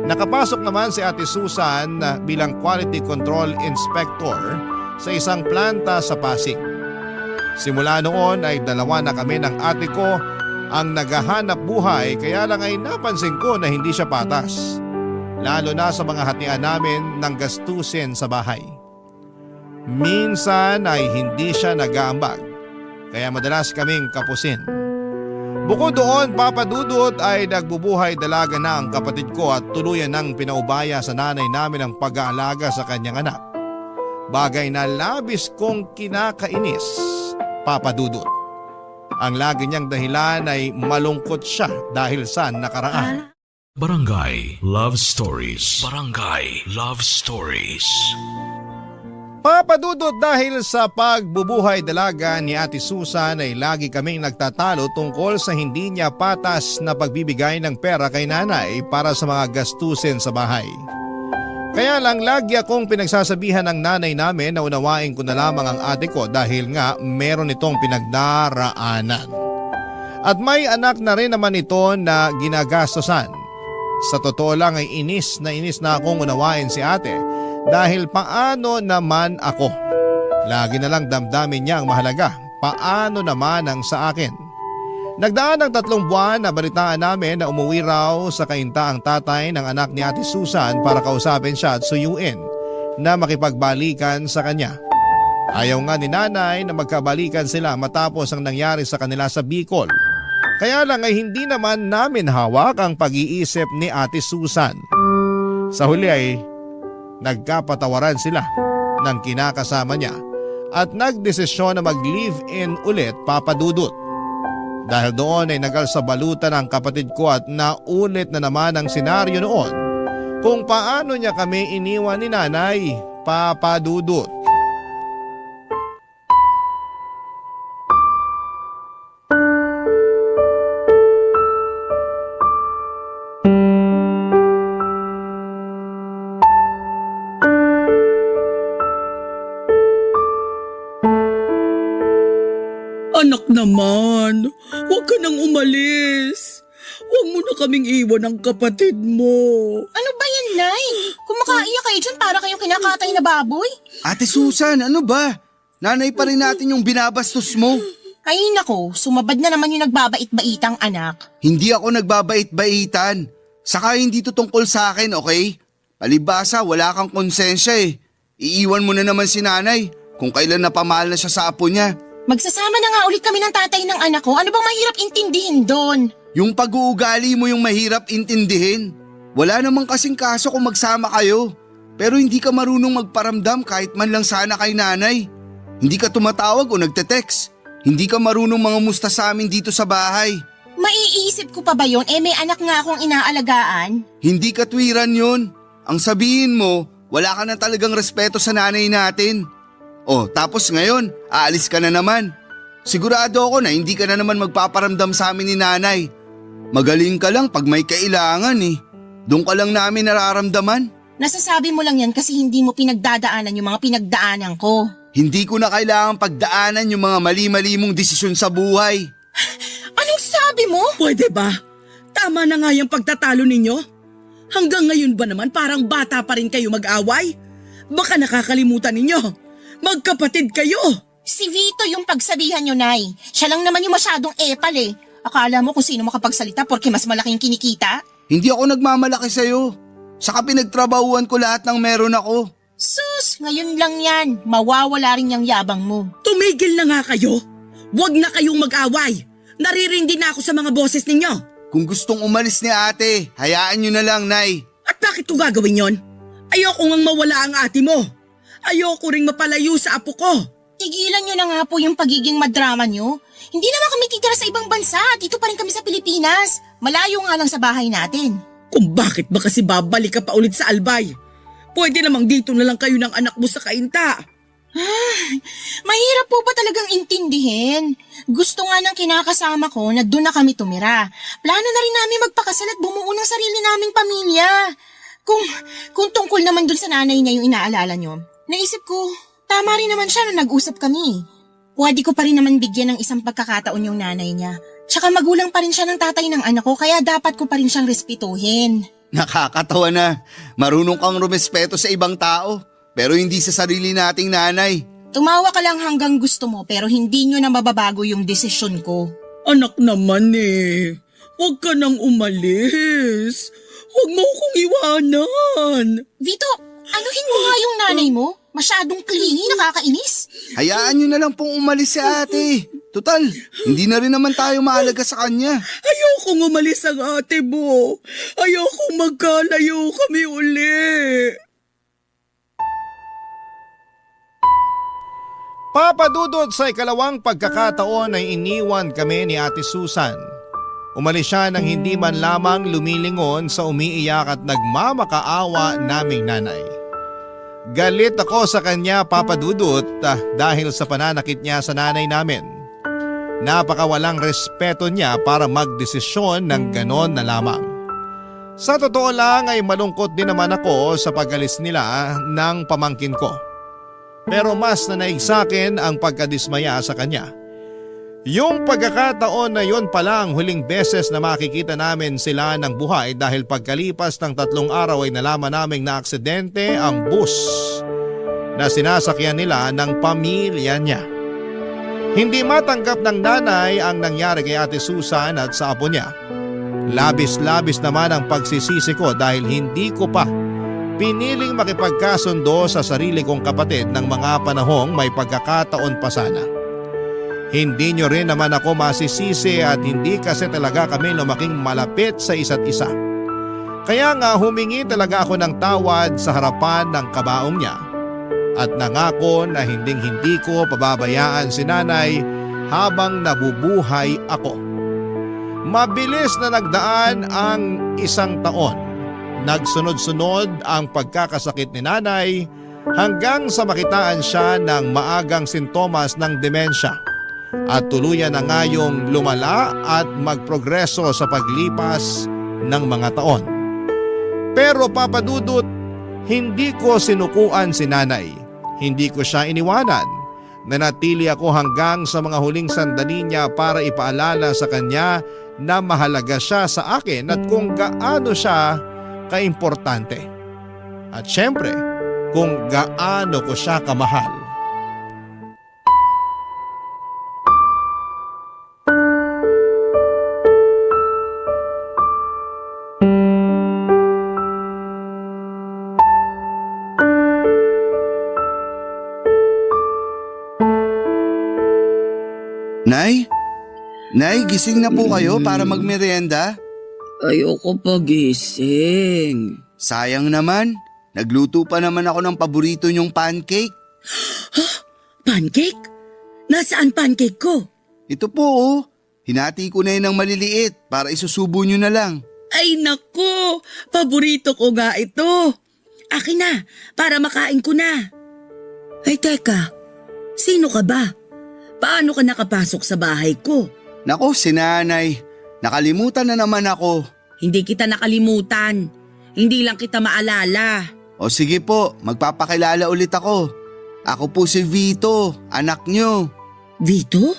Nakapasok naman si Ate Susan bilang quality control inspector sa isang planta sa Pasig. Simula noon ay dalawa na kami ng ate ko ang naghahanap buhay kaya lang ay napansin ko na hindi siya patas. Lalo na sa mga hatian namin ng gastusin sa bahay. Minsan ay hindi siya nag-aambag. Kaya madalas kaming kapusin. Bukod doon, papadudot ay nagbubuhay dalaga na ang kapatid ko at tuluyan ng pinaubaya sa nanay namin ang pag-aalaga sa kanyang anak. Bagay na labis kong kinakainis, papadudot. Ang lagi niyang dahilan ay malungkot siya dahil sa nakaraan. Barangay Love Stories. Barangay Love Stories. Papadudot dahil sa pagbubuhay dalaga ni Ate Susan ay lagi kaming nagtatalo tungkol sa hindi niya patas na pagbibigay ng pera kay nanay para sa mga gastusin sa bahay. Kaya lang lagi akong pinagsasabihan ng nanay namin na unawain ko na lamang ang ate ko dahil nga meron itong pinagdaraanan. At may anak na rin naman ito na ginagastosan. Sa totoo lang ay inis na akong unawain si ate dahil paano naman ako? Lagi na lang damdamin niya ang mahalaga. Paano naman ang sa akin? Nagdaan ng 3 buwan na balitaan namin na umuwi raw sa kainta ang tatay ng anak ni Ate Susan para kausapin siya at suyuin na makipagbalikan sa kanya. Ayaw nga ni nanay na magkabalikan sila matapos ang nangyari sa kanila sa Bicol. Kaya lang ay hindi naman namin hawak ang pag-iisip ni Ate Susan. Sa huli ay nagkapatawaran sila ng kinakasama niya at nagdesisyon na mag-live-in ulit, papadudot. Dahil doon ay nagalsabalutan ang kapatid ko at naulit na naman ang senaryo noon kung paano niya kami iniwan ni nanay, papadudot. Anak naman, huwag ka nang umalis. Huwag mo na kaming iwan ng kapatid mo. Ano ba yan, Nay? Kumakaiyak kayo dyan para kayong kinakatay na baboy? Ate Susan, ano ba? Nanay pa rin natin yung binabastos mo. Ay nako, sumabad na naman yung nagbabait-baitang anak. Hindi ako nagbabait-baitan. Saka hindi to tungkol sa akin, okay? Palibasa, wala kang konsensya eh. Iiwan mo na naman si nanay kung kailan napamahal na siya sa apo niya. Magsasama na nga ulit kami ng tatay ng anak ko. Ano bang mahirap intindihin doon? Yung pag-uugali mo yung mahirap intindihin. Wala namang kasing kaso kung magsama kayo. Pero hindi ka marunong magparamdam kahit man lang sana kay nanay. Hindi ka tumatawag o nagte-text. Hindi ka marunong mangamusta sa amin dito sa bahay. Maiisip ko pa ba yun? May anak nga akong inaalagaan. Hindi katwiran yun. Ang sabihin mo, wala ka na talagang respeto sa nanay natin. Oh, tapos ngayon, aalis ka na naman. Sigurado ako na hindi ka na naman magpaparamdam sa amin ni nanay. Magaling ka lang pag may kailangan eh. Doon ka lang namin nararamdaman. Nasasabi mo lang yan kasi hindi mo pinagdadaanan yung mga pinagdaanan ko. Hindi ko na kailangan pagdaanan yung mga mali-mali mong desisyon sa buhay. Anong sabi mo? Pwede ba? Tama na nga yung pagtatalo ninyo. Hanggang ngayon ba naman parang bata pa rin kayo mag-away? Baka nakakalimutan ninyo. Magkapatid kayo. Si Vito yung pagsabihan nyo, Nay. Siya lang naman yung masyadong epal eh. Akala mo kung sino makapagsalita porque mas malaking kinikita? Hindi ako nagmamalaki sa'yo. Saka pinagtrabahuan ko lahat ng meron ako. Sus, ngayon lang yan. Mawawala rin yung yabang mo. Tumigil na nga kayo. Huwag na kayong mag-away. Naririndi na ako sa mga boses ninyo. Kung gustong umalis ni ate, hayaan nyo na lang, Nay. At bakit ko gagawin yon? Ayoko ngang mawala ang ate mo. Ayoko ring mapalayo sa apo ko. Tigilan nyo na nga po yung pagiging madrama nyo. Hindi naman kami titira sa ibang bansa. Dito pa rin kami sa Pilipinas. Malayo nga lang sa bahay natin. Kung bakit ba kasi babalik ka pa ulit sa Albay? Pwede namang dito na lang kayo ng anak mo sa Kainta. Mahirap po ba talagang intindihin? Gusto nga ng kinakasama ko na doon na kami tumira. Plano na rin namin magpakasal at bumuo ng sarili naming pamilya. Kung tungkol naman doon sa nanay niya yung inaalala nyo, naisip ko, tama rin naman siya nung nag-usap kami. Pwede ko pa rin naman bigyan ng isang pagkakataon yung nanay niya. Tsaka magulang pa rin siya ng tatay ng anak ko kaya dapat ko pa rin siyang respetuhin. Nakakatawa na. Marunong kang rumespeto sa ibang tao, pero hindi sa sarili nating nanay. Tumawa ka lang hanggang gusto mo pero hindi nyo na mababago yung desisyon ko. Anak naman eh. Huwag ka nang umalis. Huwag mo akong iwanan. Vito, anuhin mo nga yung nanay mo? Masyadong clingy, nakakainis. Hayaan nyo na lang pong umalis si ate. Total, hindi na rin naman tayo mahalaga sa kanya. Ayokong umalis ang ate mo. Ayokong magkalayo kami uli. Papadudod sa ikalawang pagkakataon ay iniwan kami ni Ate Susan. Umalis siya nang hindi man lamang lumilingon sa umiiyak at nagmamakaawa naming nanay. Galit ako sa kanya, Papa Dudut, dahil sa pananakit niya sa nanay namin. Napakawalang respeto niya para magdesisyon ng ganon na lamang. Sa totoo lang ay malungkot din naman ako sa pag-alis nila ng pamangkin ko. Pero mas nanaig sa akin ang pagkadismaya sa kanya. Yung pagkakataon na yon pala ang huling beses na makikita namin sila ng buhay dahil pagkalipas ng 3 araw ay nalaman naming na aksidente ang bus na sinasakyan nila ng pamilya niya. Hindi matanggap ng nanay ang nangyari kay Ate Susan at sa apo niya. Labis-labis naman ang pagsisisi ko dahil hindi ko pa piniling makipagkasundo sa sarili kong kapatid ng mga panahong may pagkakataon pa sana. Hindi nyo rin naman ako masisisi at hindi kasi talaga kami lumaking malapit sa isa't isa. Kaya nga humingi talaga ako ng tawad sa harapan ng kabaong niya at nangako na hindi ko pababayaan si nanay habang nabubuhay ako. Mabilis na nagdaan ang 1 taon. Nagsunod-sunod ang pagkakasakit ni nanay hanggang sa makitaan siya ng maagang sintomas ng demensya. At tuluyan na nga yung lumala at magprogreso sa paglipas ng mga taon. Pero Papa Dudut, hindi ko sinukuan si nanay. Hindi ko siya iniwanan. Nanatili ako hanggang sa mga huling sandali niya para ipaalala sa kanya na mahalaga siya sa akin at kung gaano siya kaimportante. At syempre, kung gaano ko siya kamahal. Nay? Nay, gising na po kayo para magmerienda? Ayoko pagising. Sayang naman. Nagluto pa naman ako ng paborito niyong pancake. Pancake? Nasaan pancake ko? Ito po oh. Hinati ko na yun ng maliliit para isusubo niyo na lang. Ay nako, paborito ko nga ito. Akin na, para makain ko na. Ay teka, sino ka ba? Paano ka nakapasok sa bahay ko? Nako, si Nanay. Nakalimutan na naman ako. Hindi kita nakalimutan. Hindi lang kita maalala. O sige po, magpapakilala ulit ako. Ako po si Vito, anak niyo. Vito?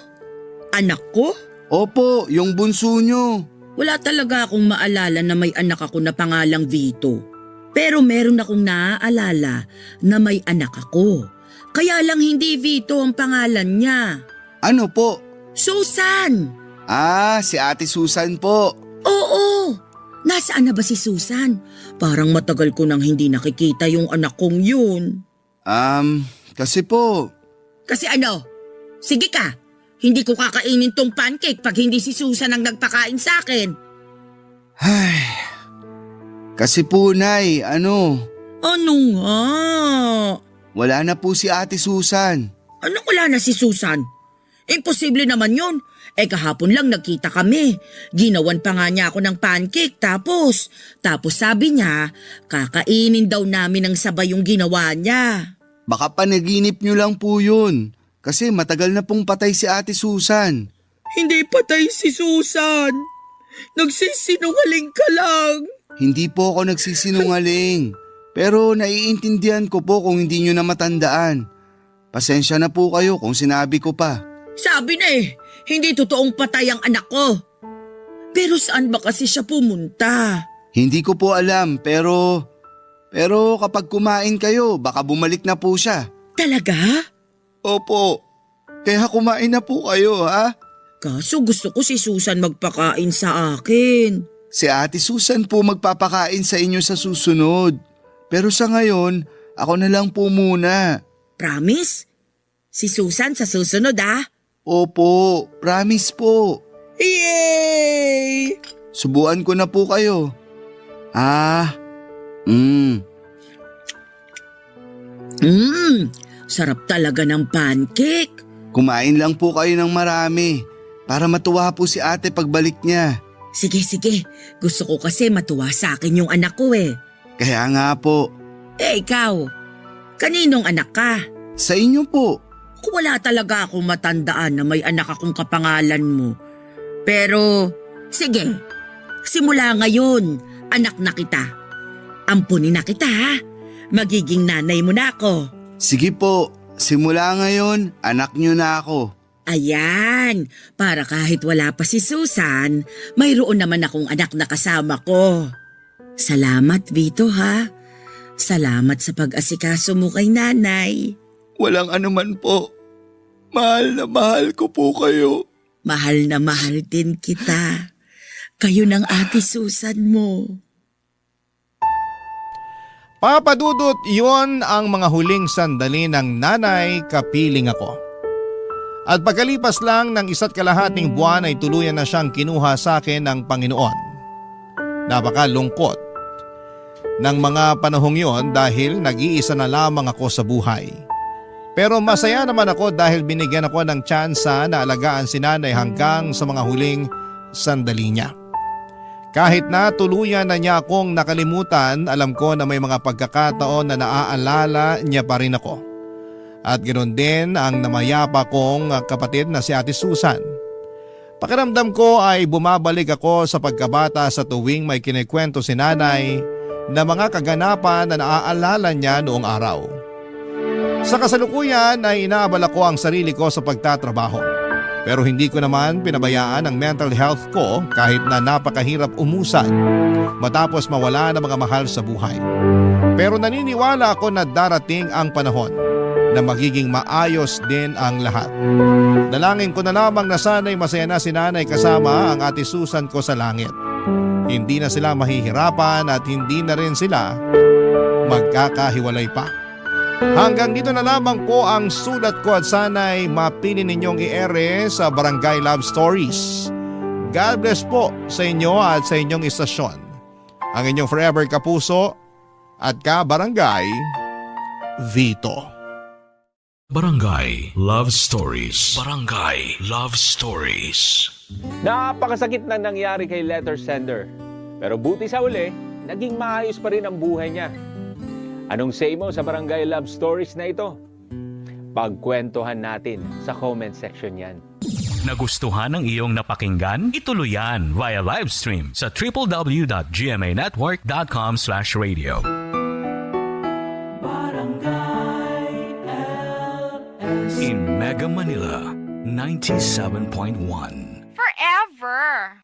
Anak ko? Opo, yung bunso niyo. Wala talaga akong maalala na may anak ako na pangalang Vito. Pero meron akong naaalala na may anak ako. Kaya lang hindi Vito ang pangalan niya. Ano po? Susan! Ah, si Ate Susan po. Oo! Nasaan na ba si Susan? Parang matagal ko nang hindi nakikita yung anak kong yun. Kasi po. Kasi ano? Sige ka! Hindi ko kakainin tong pancake pag hindi si Susan ang nagpakain sa akin. Ay, kasi po Nay, ano? Ano nga? Wala na po si Ate Susan. Anong wala na si Susan? Imposible naman yun. Kahapon lang nagkita kami. Ginawan pa nga niya ako ng pancake tapos sabi niya, kakainin daw namin ng sabay yung ginawa niya. Baka panaginip niyo lang po yun. Kasi matagal na pong patay si Ate Susan. Hindi patay si Susan. Nagsisinungaling ka lang. Hindi po ako nagsisinungaling. Pero naiintindihan ko po kung hindi niyo na matandaan. Pasensya na po kayo kung sinabi ko pa. Sabi na hindi totoong patay ang anak ko. Pero saan ba kasi siya pumunta? Hindi ko po alam pero kapag kumain kayo baka bumalik na po siya. Talaga? Opo. Kaya kumain na po kayo ha? Kaso gusto ko si Susan magpakain sa akin. Si Ate Susan po magpapakain sa inyo sa susunod. Pero sa ngayon, ako na lang po muna. Promise? Si Susan sa susunod Opo, promise po. Yay! Subuan ko na po kayo. Sarap talaga ng pancake. Kumain lang po kayo ng marami para matuwa po si ate pagbalik niya. Sige, gusto ko kasi matuwa sa akin yung anak ko Kaya nga po. Ikaw, kaninong anak ka? Sa inyo po. Wala talaga akong matandaan na may anak akong kapangalan mo. Pero, sige, simula ngayon, anak na kita. Ampunin na kita Magiging nanay mo na ako. Sige po, simula ngayon, anak niyo na ako. Ayan, para kahit wala pa si Susan, mayroon naman akong anak na kasama ko. Salamat, Vito Salamat sa pag-asikaso mo kay nanay. Walang anuman po. Mahal na mahal ko po kayo. Mahal na mahal din kita. Kayo ng ate Susan mo. Papadudot, yon ang mga huling sandali ng nanay kapiling ako. At pagkalipas lang ng 1.5 buwan ay tuluyan na siyang kinuha sa akin ng Panginoon. Napakalungkot ng mga panahong yon dahil nag-iisa na lamang ako sa buhay. Pero masaya naman ako dahil binigyan ako ng tsansa na alagaan si nanay hanggang sa mga huling sandali niya. Kahit na tuluyan na niya akong nakalimutan, alam ko na may mga pagkakataon na naaalala niya pa rin ako. At ganoon din ang namayapa kong kapatid na si Ate Susan. Pakiramdam ko ay bumabalik ako sa pagkabata sa tuwing may kinikwento si nanay na mga kaganapan na naaalala niya noong araw. Sa kasalukuyan ay inaabala ko ang sarili ko sa pagtatrabaho. Pero hindi ko naman pinabayaan ang mental health ko kahit na napakahirap umusad matapos mawala ng mga mahal sa buhay. Pero naniniwala ako na darating ang panahon na magiging maayos din ang lahat. Dalangin ko na lamang na sana'y masaya na si nanay kasama ang Ate Susan ko sa langit. Hindi na sila mahihirapan at hindi na rin sila magkakahiwalay pa. Hanggang dito na lamang po ang sulat ko at sana'y mapili ninyong i-ere sa Barangay Love Stories. God bless po sa inyo at sa inyong istasyon. Ang inyong forever kapuso at ka-barangay, Vito. Barangay Love Stories. Barangay Love Stories. Napakasakit na nangyari kay letter sender. Pero buti sa uli, naging maayos pa rin ang buhay niya. Anong say mo sa Barangay Love Stories na ito? Pagkwentuhan natin sa comment section yan. Nagustuhan ng iyong napakinggan? Ituloy yan via live stream sa www.gmanetwork.com/radio. In Mega Manila, 97.1. Forever.